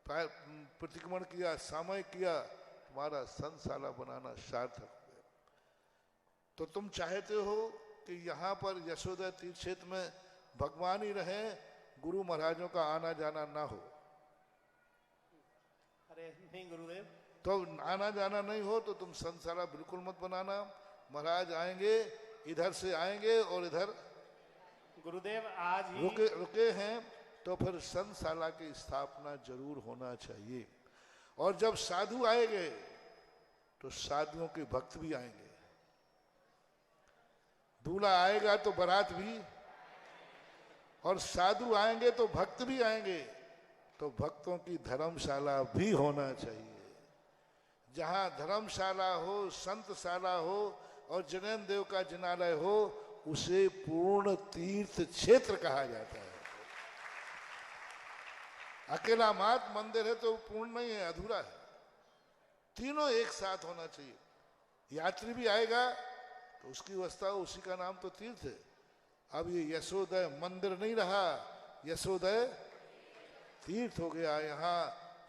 प्रतिक्रमण किया, सामायिक किया, तुम्हारा संतशाला बनाना सार्थक हो गया। तो तुम चाहते हो कि यहाँ पर यशोदा तीर्थ क्षेत्र में भगवान ही रहे, गुरु महाराजों का आना जाना ना हो।
अरे नहीं गुरुदेव,
तो आना जाना नहीं हो तो तुम संतशाला बिल्कुल मत बनाना। महाराज आएंगे, इधर से आएंगे और इधर
गुरुदेव आज ही
रुके हैं, तो फिर संतशाला की स्थापना जरूर होना चाहिए। और जब साधु आएंगे तो साधुओं के भक्त भी आएंगे। दूल्हा आएगा तो बारात भी, और साधु आएंगे तो भक्त भी आएंगे। तो भक्तों की धर्मशाला भी होना चाहिए। जहां धर्मशाला हो, संतशाला हो और जिनेन्द्र देव का जिनालय हो, उसे पूर्ण तीर्थ क्षेत्र कहा जाता है। अकेला मात मंदिर है तो पूर्ण नहीं है, अधूरा है। तीनों एक साथ होना चाहिए। यात्री भी आएगा तो उसकी व्यवस्था, उसी का नाम तो तीर्थ है। अब ये यशोदय मंदिर नहीं रहा, यशोदय तीर्थ हो गया। यहाँ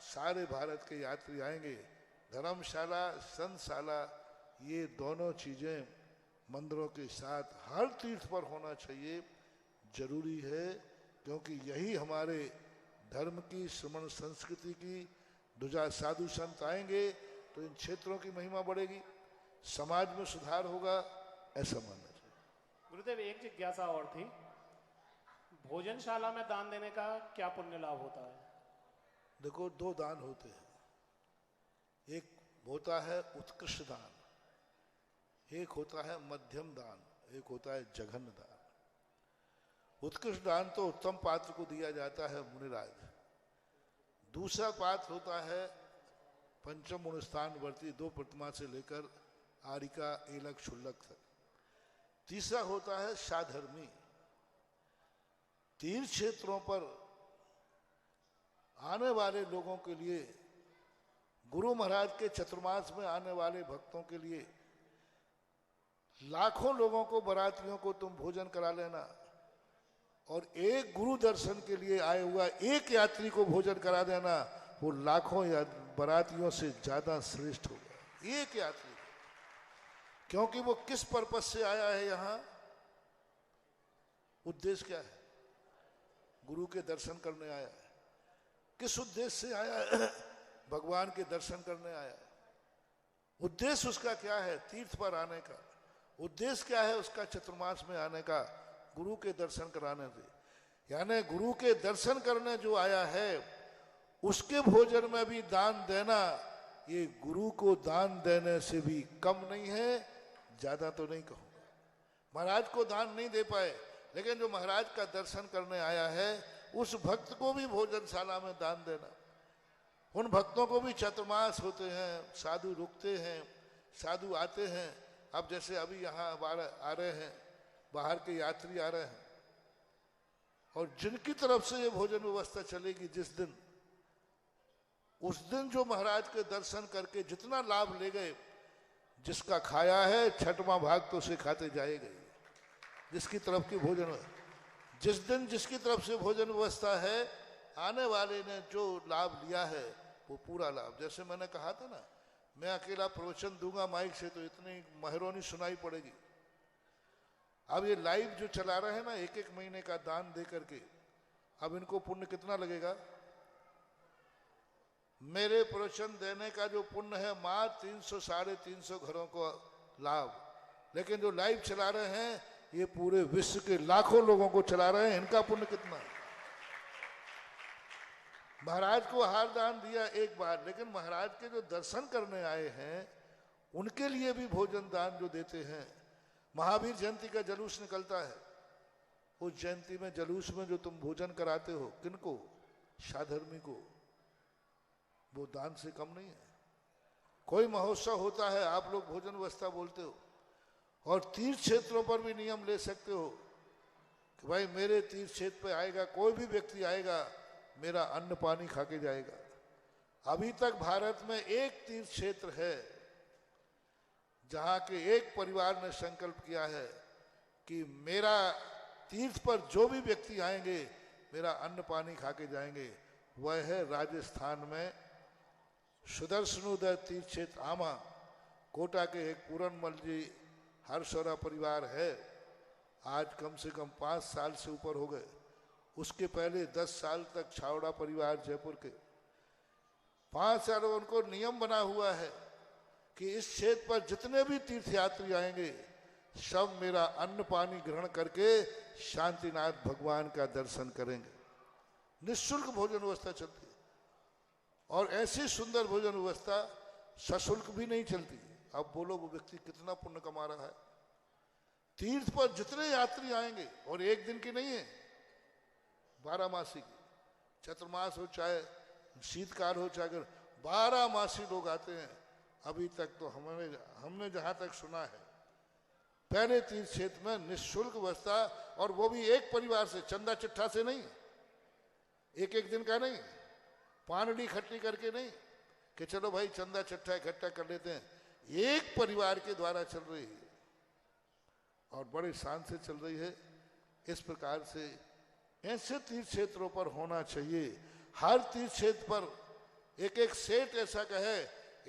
सारे भारत के यात्री आएंगे। धर्मशाला, संतशाला, ये दोनों चीजें मंदिरों के साथ हर तीर्थ पर होना चाहिए, जरूरी है। क्योंकि यही हमारे धर्म की, श्रमण संस्कृति की ध्वजा। साधु संत आएंगे तो इन क्षेत्रों की महिमा बढ़ेगी, समाज में सुधार होगा, ऐसा मानना चाहिए।
गुरुदेव एक जिज्ञासा और थी, भोजनशाला में दान देने का क्या पुण्य लाभ होता है?
देखो, दो दान होते हैं। एक होता है उत्कृष्ट दान, एक होता है मध्यम दान, एक होता है जघन्य दान। उत्कृष्ट दान तो उत्तम पात्र को दिया जाता है, मुनिराज। दूसरा पात्र होता है पंचम गुण स्थान वर्ती, 2 प्रतिमा से लेकर आरिका, एलक, शुल्लक तक। तीसरा होता है साधर्मी। तीर्थ क्षेत्रों पर आने वाले लोगों के लिए, गुरु महाराज के चतुर्मास में आने वाले भक्तों के लिए, लाखों लोगों को, बारातियों को तुम भोजन करा लेना। और एक गुरु दर्शन के लिए आए हुआ एक यात्री को भोजन करा देना, वो लाखों या बारातियों से ज्यादा श्रेष्ठ होगा। एक यात्री, क्योंकि वो किस पर्पस से आया है यहाँ, उद्देश्य क्या है? गुरु के दर्शन करने आया है, किस उद्देश्य से आया है? भगवान के दर्शन करने आया है। उद्देश्य उसका क्या है? तीर्थ पर आने का उद्देश्य क्या है उसका? चतुर्मास में आने का, गुरु के दर्शन कराने से। यानी गुरु के दर्शन करने जो आया है उसके भोजन में भी दान देना, ये गुरु को दान देने से भी कम नहीं है, ज्यादा तो नहीं कहूंगा। महाराज को दान नहीं दे पाए, लेकिन जो महाराज का दर्शन करने आया है उस भक्त को भी भोजनशाला में दान देना। उन भक्तों को भी चतुर्मास होते हैं, साधु रुकते हैं, साधु आते हैं। अब जैसे अभी यहाँ आ रहे हैं, बाहर के यात्री आ रहे हैं, और जिनकी तरफ से ये भोजन व्यवस्था चलेगी जिस दिन, उस दिन जो महाराज के दर्शन करके जितना लाभ ले गए, जिसका खाया है छठवां भाग तो उसे खाते जाएगा ही। जिसकी तरफ की भोजन, जिस दिन जिसकी तरफ से भोजन व्यवस्था है, आने वाले ने जो लाभ लिया है वो पूरा लाभ। जैसे मैंने कहा था ना, मैं अकेला प्रवचन दूंगा माइक से तो इतनी महरोनी सुनाई पड़ेगी। अब ये लाइव जो चला रहे हैं ना, एक एक महीने का दान दे करके, अब इनको पुण्य कितना लगेगा? मेरे प्रवचन देने का जो पुण्य है मात्र 300 350 घरों को लाभ, लेकिन जो लाइव चला रहे हैं ये पूरे विश्व के लाखों लोगों को चला रहे हैं, इनका पुण्य कितना है? महाराज को आहार दान दिया एक बार, लेकिन महाराज के जो दर्शन करने आए हैं उनके लिए भी भोजन दान जो देते हैं। महावीर जयंती का जुलूस निकलता है, उस जयंती में जुलूस में जो तुम भोजन कराते हो, किनको? साधर्मी को, वो दान से कम नहीं है। कोई महोत्सव होता है, आप लोग भोजन व्यवस्था बोलते हो, और तीर्थ क्षेत्रों पर भी नियम ले सकते हो कि भाई मेरे तीर्थ क्षेत्र पे आएगा, कोई भी व्यक्ति आएगा, मेरा अन्न पानी खा के जाएगा। अभी तक भारत में एक तीर्थ क्षेत्र है जहां के एक परिवार ने संकल्प किया है कि मेरा तीर्थ पर जो भी व्यक्ति आएंगे मेरा अन्न पानी खा के जाएंगे। वह है राजस्थान में सुदर्शनोदय तीर्थ क्षेत्र आमा, कोटा के एक पूरनमल जी हर्षौरा परिवार है। आज कम से कम 5 साल से ऊपर हो गए। उसके पहले 10 साल तक छावड़ा परिवार जयपुर के, 5 साल उनको नियम बना हुआ है कि इस क्षेत्र पर जितने भी तीर्थयात्री आएंगे सब मेरा अन्न पानी ग्रहण करके शांतिनाथ भगवान का दर्शन करेंगे। निःशुल्क भोजन व्यवस्था चलती है, और ऐसी सुंदर भोजन व्यवस्था सशुल्क भी नहीं चलती। अब बोलो वो व्यक्ति कितना पुण्य कमा रहा है। तीर्थ पर जितने यात्री आएंगे, और एक दिन की नहीं है, 12 मासी की, चतुर्मास हो चाहे शीतकाल हो चाहे 12 मासी लोग आते हैं। अभी तक तो हमने जहां तक सुना है पहले तीर्थ क्षेत्र में निःशुल्क व्यवस्था, और वो भी एक परिवार से, चंदा चिट्ठा से नहीं, एक एक दिन का नहीं, पानडी इकट्ठी करके नहीं कि चलो भाई चंदा चिट्ठा इकट्ठा कर लेते हैं। एक परिवार के द्वारा चल रही है और बड़े शान से चल रही है। इस प्रकार से ऐसे तीर्थ क्षेत्रों पर होना चाहिए। हर तीर्थ क्षेत्र पर एक एक सेठ ऐसा कहे,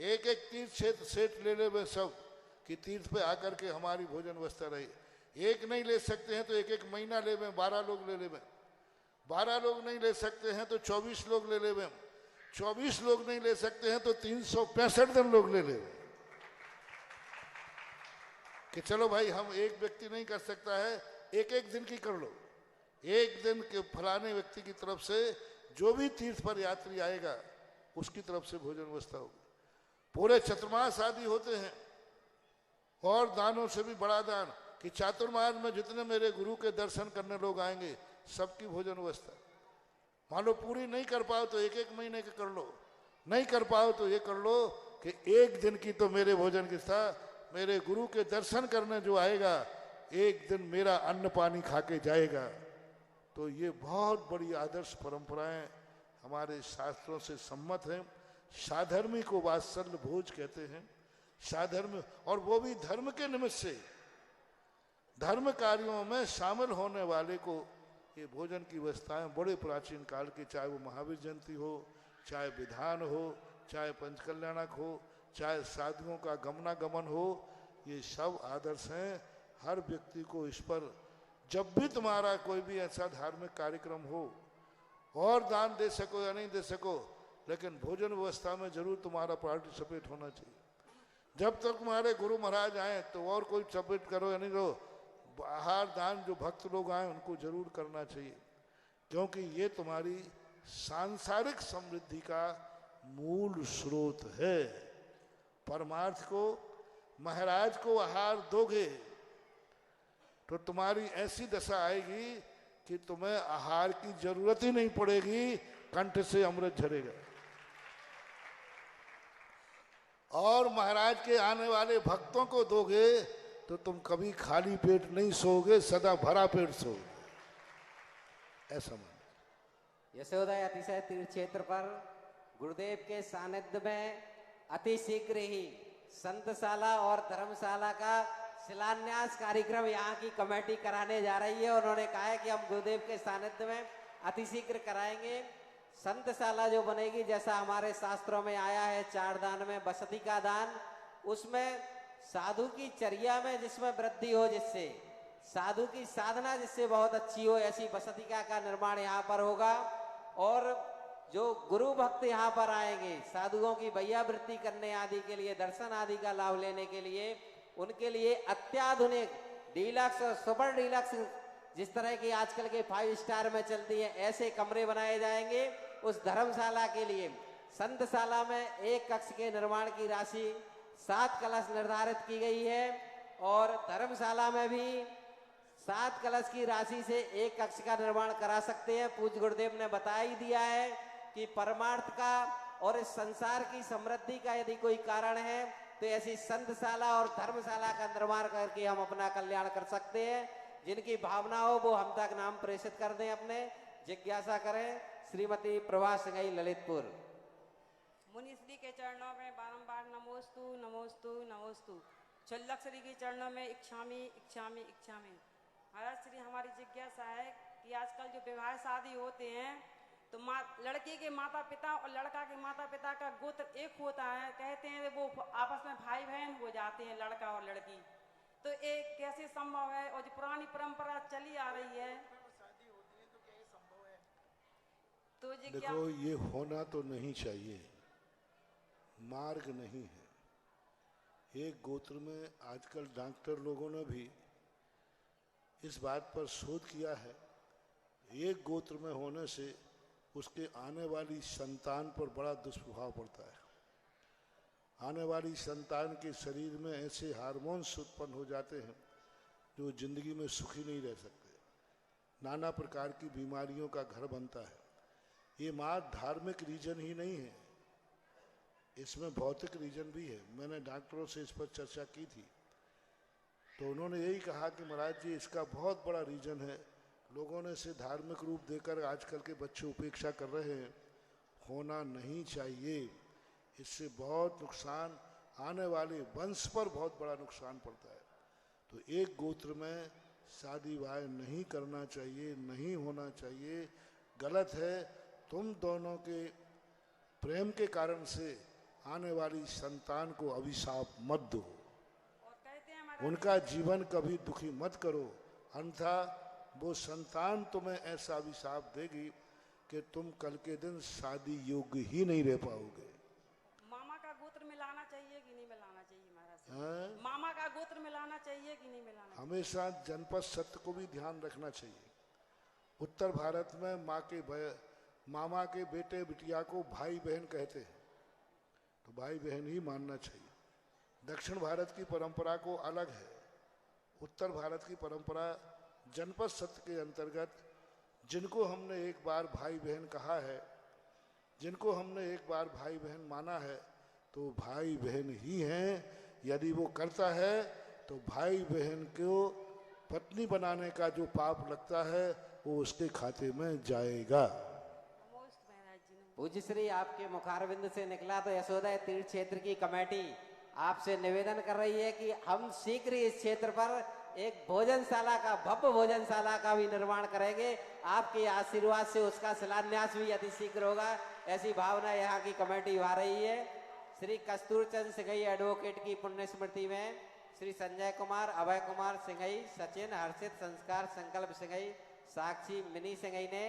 एक एक तीर्थ क्षेत्र सेठ ले ले सब कि तीर्थ पे आकर के हमारी भोजन व्यवस्था रही। एक नहीं ले सकते हैं तो एक एक महीना ले में 12 लोग ले ले में, 12 लोग नहीं ले सकते हैं तो 24 लोग ले ले में, 24 लोग नहीं ले सकते हैं तो 365 दिन लोग ले ले कि चलो भाई हम एक व्यक्ति नहीं कर सकता है, एक एक दिन की कर लो। एक दिन के फलाने व्यक्ति की तरफ से जो भी तीर्थ पर यात्री आएगा उसकी तरफ से भोजन व्यवस्था होगी। पूरे चतुर्मास आदि होते हैं, और दानों से भी बड़ा दान कि चातुर्मास में जितने मेरे गुरु के दर्शन करने लोग आएंगे सबकी भोजन व्यवस्था। मान लो पूरी नहीं कर पाओ तो एक एक महीने के कर लो, नहीं कर पाओ तो ये कर लो कि एक दिन की तो मेरे भोजन की था, मेरे गुरु के दर्शन करने जो आएगा एक दिन मेरा अन्न पानी खा के जाएगा। तो ये बहुत बड़ी आदर्श परंपराएं हमारे शास्त्रों से सम्मत हैं। साधर्मी को वात्सल्य भोज कहते हैं, साधर्मी, और वो भी धर्म के निमित्त से, धर्म कार्यों में शामिल होने वाले को ये भोजन की व्यवस्थाएं बड़े प्राचीन काल की, चाहे वो महावीर जयंती हो, चाहे विधान हो, चाहे पंचकल्याणक हो, चाहे साधुओं का गमनागमन हो, ये सब आदर्श हैं। हर व्यक्ति को इस पर, जब भी तुम्हारा कोई भी ऐसा धार्मिक कार्यक्रम हो और दान दे सको या नहीं दे सको, लेकिन भोजन व्यवस्था में जरूर तुम्हारा पार्टिसिपेट होना चाहिए। जब तक तुम्हारे गुरु महाराज आए तो और कोई सबमिट करो या नहीं करो, आहार दान जो भक्त लोग आए उनको जरूर करना चाहिए, क्योंकि ये तुम्हारी सांसारिक समृद्धि का मूल स्रोत है। परमार्थ को महाराज को आहार दोगे तो तुम्हारी ऐसी दशा आएगी कि तुम्हें आहार की जरूरत ही नहीं पड़ेगी, कंठ से अमृत झरेगा। और महाराज के आने वाले भक्तों को दोगे तो तुम कभी खाली पेट नहीं सोओगे, सदा भरा पेट सोओगे। ऐसा मान
यशोदा अतिशय तीर्थ क्षेत्र पर गुरुदेव के सानिध्य में अति शीघ्र ही संतशाला और धर्मशाला का शिलान्यास कार्यक्रम यहाँ की कमेटी कराने जा रही है। उन्होंने कहा है कि हम गुरुदेव के सानिध्य में अतिशीघ्र कराएंगे। संतशाला जो बनेगी, जैसा हमारे शास्त्रों में आया है 4 दान में बसती का दान, उसमें साधु की चर्या में जिसमें वृद्धि हो, जिससे साधु की साधना जिससे बहुत अच्छी हो, ऐसी बसतिका का निर्माण यहाँ पर होगा। और जो गुरु भक्त यहाँ पर आएंगे साधुओं की भैयावृत्ति करने आदि के लिए, दर्शन आदि का लाभ लेने के लिए, उनके लिए अत्याधुनिक डीलक्स और सुपर डीलक्स, जिस तरह की आजकल के 5 स्टार में चलती है, ऐसे कमरे बनाए जाएंगे। उस धर्मशाला के लिए संतशाला में 1 कक्ष के निर्माण की राशि 7 कलश निर्धारित की गई है, और धर्मशाला में भी 7 कलश की राशि से 1 कक्ष का निर्माण करा सकते हैं। पूज्य गुरुदेव ने बता ही दिया है कि परमार्थ का और इस संसार की समृद्धि का यदि कोई कारण है तो ऐसी संतशाला और धर्मशाला का निर्माण करके हम अपना कल्याण कर सकते हैं। जिनकी भावना हो वो हम तक नाम प्रेषित कर दें, अपने जिज्ञासा करें। श्रीमती प्रभा सिंघई, ललितपुर।
मुनि श्री के चरणों में बारंबार नमोस्तु नमोस्तु नमोस्तु। छल्लक श्री के चरणों में इच्छामी इच्छामी इच्छामी। महाराज श्री, हमारी जिज्ञासा है कि आजकल जो विवाह शादी होते हैं तो लड़की के माता पिता और लड़का के माता पिता का गोत्र एक होता है, कहते हैं वो आपस में भाई बहन हो जाते हैं, लड़का और लड़की, तो एक कैसे संभव है? और जो पुरानी परंपरा चली आ रही है तो
देखो, ये होना तो नहीं चाहिए, मार्ग नहीं है। एक गोत्र में आजकल डॉक्टर लोगों ने भी इस बात पर शोध किया है, एक गोत्र में होने से उसके आने वाली संतान पर बड़ा दुष्प्रभाव पड़ता है। आने वाली संतान के शरीर में ऐसे हार्मोन्स उत्पन्न हो जाते हैं जो जिंदगी में सुखी नहीं रह सकते, नाना प्रकार की बीमारियों का घर बनता है। ये मात्र धार्मिक रीजन ही नहीं है, इसमें भौतिक रीजन भी है। मैंने डॉक्टरों से इस पर चर्चा की थी तो उन्होंने यही कहा कि महाराज जी, इसका बहुत बड़ा रीजन है, लोगों ने इसे धार्मिक रूप देकर आजकल के बच्चे उपेक्षा कर रहे हैं। होना नहीं चाहिए, इससे बहुत नुकसान, आने वाले वंश पर बहुत बड़ा नुकसान पड़ता है। तो एक गोत्र में शादी वाह नहीं करना चाहिए, नहीं होना चाहिए, गलत है। तुम दोनों के प्रेम के कारण से आने वाली संतान को अभिशाप मत दो, उनका जीवन कभी दुखी मत करो, अन्यथा वो संतान तुम्हें ऐसा अभिशाप देगी कि तुम कल के दिन शादी योग्य ही नहीं रह पाओगे।
मामा का गोत्र मिलाना चाहिए कि नहीं मिलाना चाहिए महाराज? मामा का गोत्र मिलाना चाहिए कि नहीं मिलाना चाहिए?
हमेशा जनपद सत्य को भी ध्यान रखना चाहिए। उत्तर भारत में मामा के बेटे बिटिया को भाई बहन कहते हैं, तो भाई बहन ही मानना चाहिए। दक्षिण भारत की परंपरा को अलग है। उत्तर भारत की परंपरा जनपद सत्य के अंतर्गत जिनको हमने एक बार भाई बहन कहा है, जिनको हमने एक बार भाई बहन माना है, तो भाई बहन ही हैं। यदि वो करता है तो भाई बहन को पत्नी बनाने का जो पाप लगता है वो उसके खाते में जाएगा।
पूज्य श्री, आपके मुखारविंद से निकला तो यशोदा तीर्थ क्षेत्र की कमेटी आपसे निवेदन कर रही है कि हम शीघ्र ही इस क्षेत्र पर एक भोजनशाला का, भव्य भोजनशाला का भी निर्माण करेंगे। आपके आशीर्वाद से उसका शिलान्यास भी अति शीघ्र होगा, ऐसी भावना यहाँ की कमेटी उभा रही है। श्री कस्तूरचंद सिंघई एडवोकेट की पुण्य स्मृति में श्री संजय कुमार, अभय कुमार सिंघई, सचिन, हर्षित, संस्कार, संकल्प सिंघई, साक्षी, मिनी सिंघई ने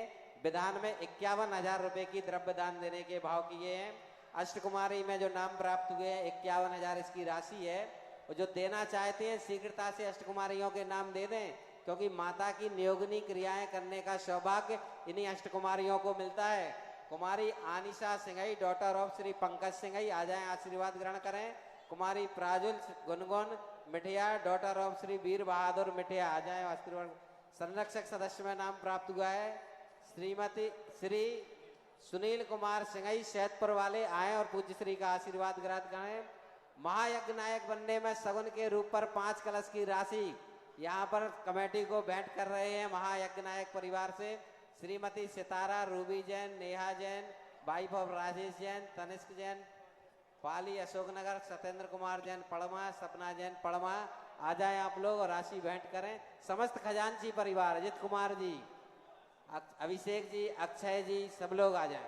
विधान में 51,000 रुपए की द्रव्य दान देने के भाव किए हैं। अष्टकुमारी में जो नाम प्राप्त हुए हैं 51,000 इसकी राशि है। और जो देना चाहते हैं शीघ्रता से अष्टकुमारियों के नाम दे दें, क्योंकि माता की नियोगनी क्रियाएं करने का सौभाग्य इन्हीं अष्टकुमारियों को मिलता है। कुमारी आनिशा सिंघई डॉटर ऑफ श्री पंकज सिंघई आ जाएं, आशीर्वाद ग्रहण करें। कुमारी प्राजुल गुनगुन मिठिया डॉटर ऑफ श्री वीर बहादुर मिठिया आ जाएं, आशीर्वाद। संरक्षक सदस्य में नाम प्राप्त हुआ है श्रीमती श्री सुनील कुमार सिंघई सैदपुर वाले आए और पूज्य श्री का आशीर्वाद ग्रहण करें। महायज्ञ नायक बनने में सगुन के रूप पर 5 कलश की राशि यहाँ पर कमेटी को भेंट कर रहे हैं महायज्ञ नायक परिवार से श्रीमती सितारा रूबी जैन, नेहा जैन, वाइफ ऑफ राजेश जैन, तनिष्क जैन, पाली अशोकनगर, सत्येंद्र कुमार जैन पड़मा, सपना जैन पड़मा आ जाए आप लोग और राशि भेंट करें। समस्त खजांची परिवार, अजित कुमार जी, अभिषेक जी, अक्षय जी, सब लोग आ जाएं।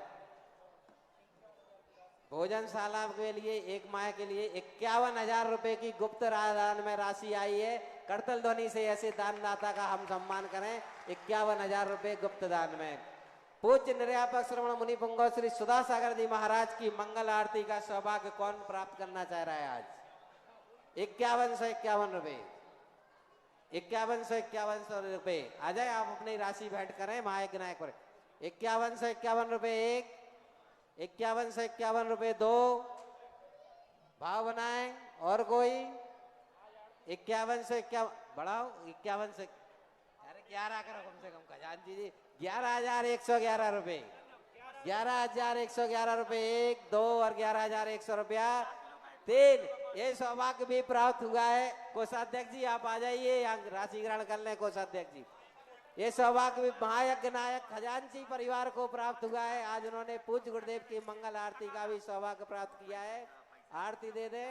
भोजनशाला के लिए एक माह के लिए 51,000 रुपए की गुप्त दान में राशि आई है। करतल ध्वनि से ऐसे दानदाता का हम सम्मान करें। 51,000 रुपए गुप्त दान में। पूज्य निर्यापक श्रवण मुनि पुंगव श्री सुधा सागर जी महाराज की मंगल आरती का सौभाग्य कौन प्राप्त करना चाह रहा है आज? 5151 रुपए, 5151 रुपए आ जाए। आप अपनी राशि भेंट करें महायज्ञ नायक पर। 5151 रुपए 1, 5151 रुपए 2, भाव बनाए। और कोई? 5151 बढ़ाओ, 51 से अरे 11 करो कम से कम खजांची जी। 11,111 रुपए, 11,111 रुपए 1, 2 और 11,100 रुपया 3। ये सौभाग्य भी प्राप्त हुआ है। कोषाध्यक्ष जी आप आ जाइए, यहाँ राशि ग्रहण कर लें। कोषाध्यक्ष जी, ये सौभाग्य भी महायज्ञ नायक खजांची परिवार को प्राप्त हुआ है। आज उन्होंने पूज्य गुरुदेव की मंगल आरती का भी सौभाग्य प्राप्त किया है। आरती दे दे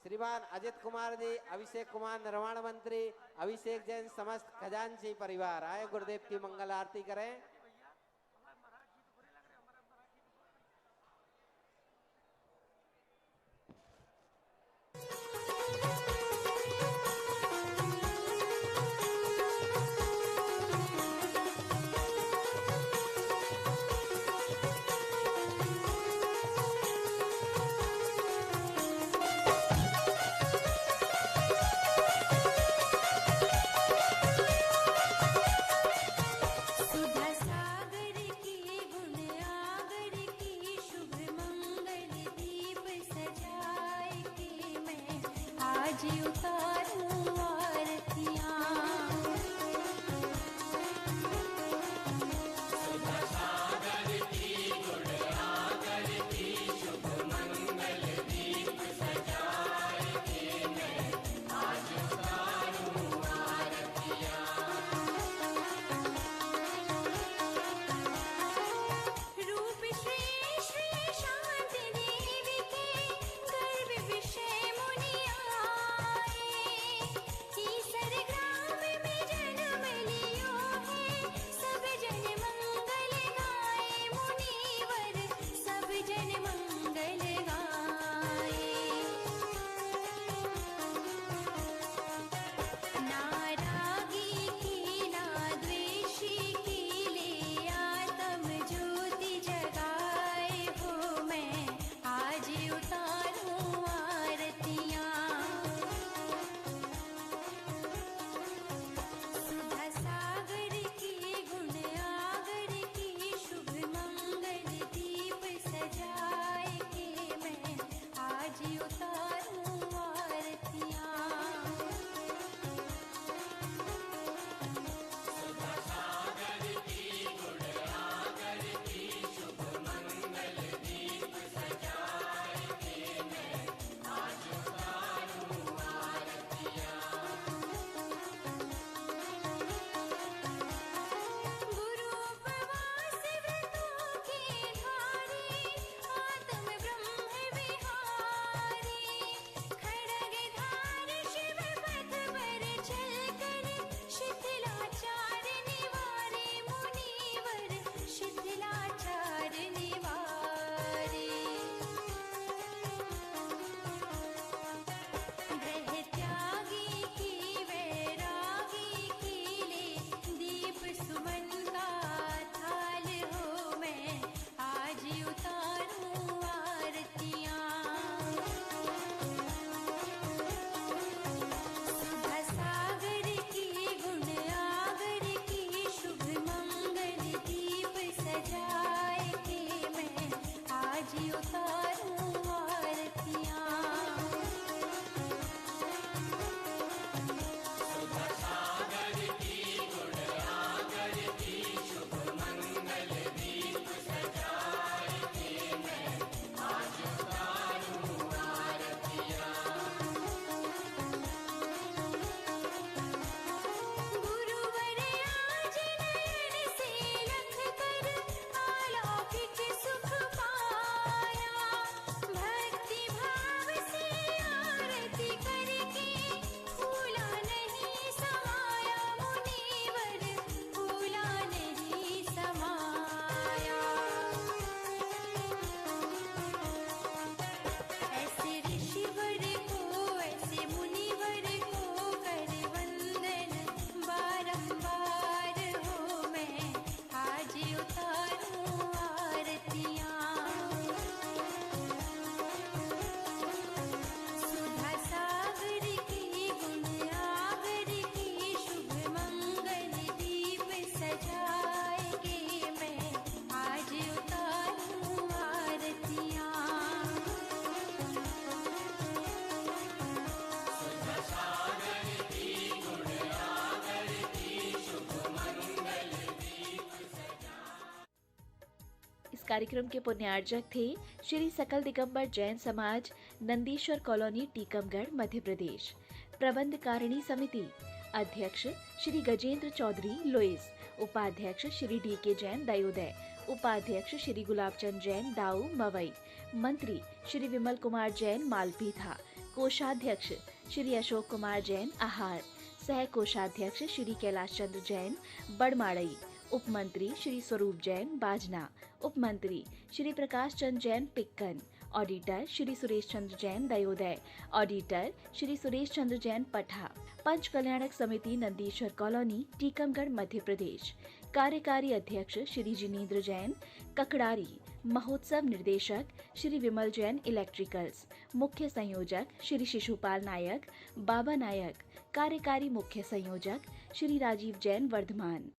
श्रीमान अजित कुमार जी, अभिषेक कुमार निर्माण मंत्री, अभिषेक जैन, समस्त खजांची परिवार आए गुरुदेव की मंगल आरती करें।
इस कार्यक्रम के पुण्यार्जक थे श्री सकल दिगंबर जैन समाज, नंदीश्वर कॉलोनी, टीकमगढ़, मध्य प्रदेश। प्रबंध कारिणी समिति अध्यक्ष श्री गजेंद्र चौधरी, लुइस। उपाध्यक्ष श्री डी.के. जैन, दयोदय। उपाध्यक्ष श्री गुलाबचंद जैन, दाऊ, मवई। मंत्री श्री विमल कुमार जैन, मालपीथा। कोषाध्यक्ष श्री अशोक कुमार जैन, आहार। सह कोषाध्यक्ष श्री कैलाश चंद्र जैन, बड़माड़ई। उपमंत्री श्री स्वरूप जैन, बाजना। उपमंत्री श्री प्रकाश चंद्र जैन, पिक्कन। ऑडिटर श्री सुरेश चंद्र जैन, दयोदय। ऑडिटर श्री सुरेश चंद्र जैन, पठा। पंच कल्याणक समिति, नंदीश्वर कॉलोनी, टीकमगढ़, मध्य प्रदेश। कार्यकारी अध्यक्ष श्री जिनेंद्र जैन, ककड़ारी। महोत्सव निर्देशक श्री विमल जैन, इलेक्ट्रिकल्स। मुख्य संयोजक श्री शिशुपाल नायक, बाबा नायक। कार्यकारी मुख्य संयोजक श्री राजीव जैन, वर्धमान।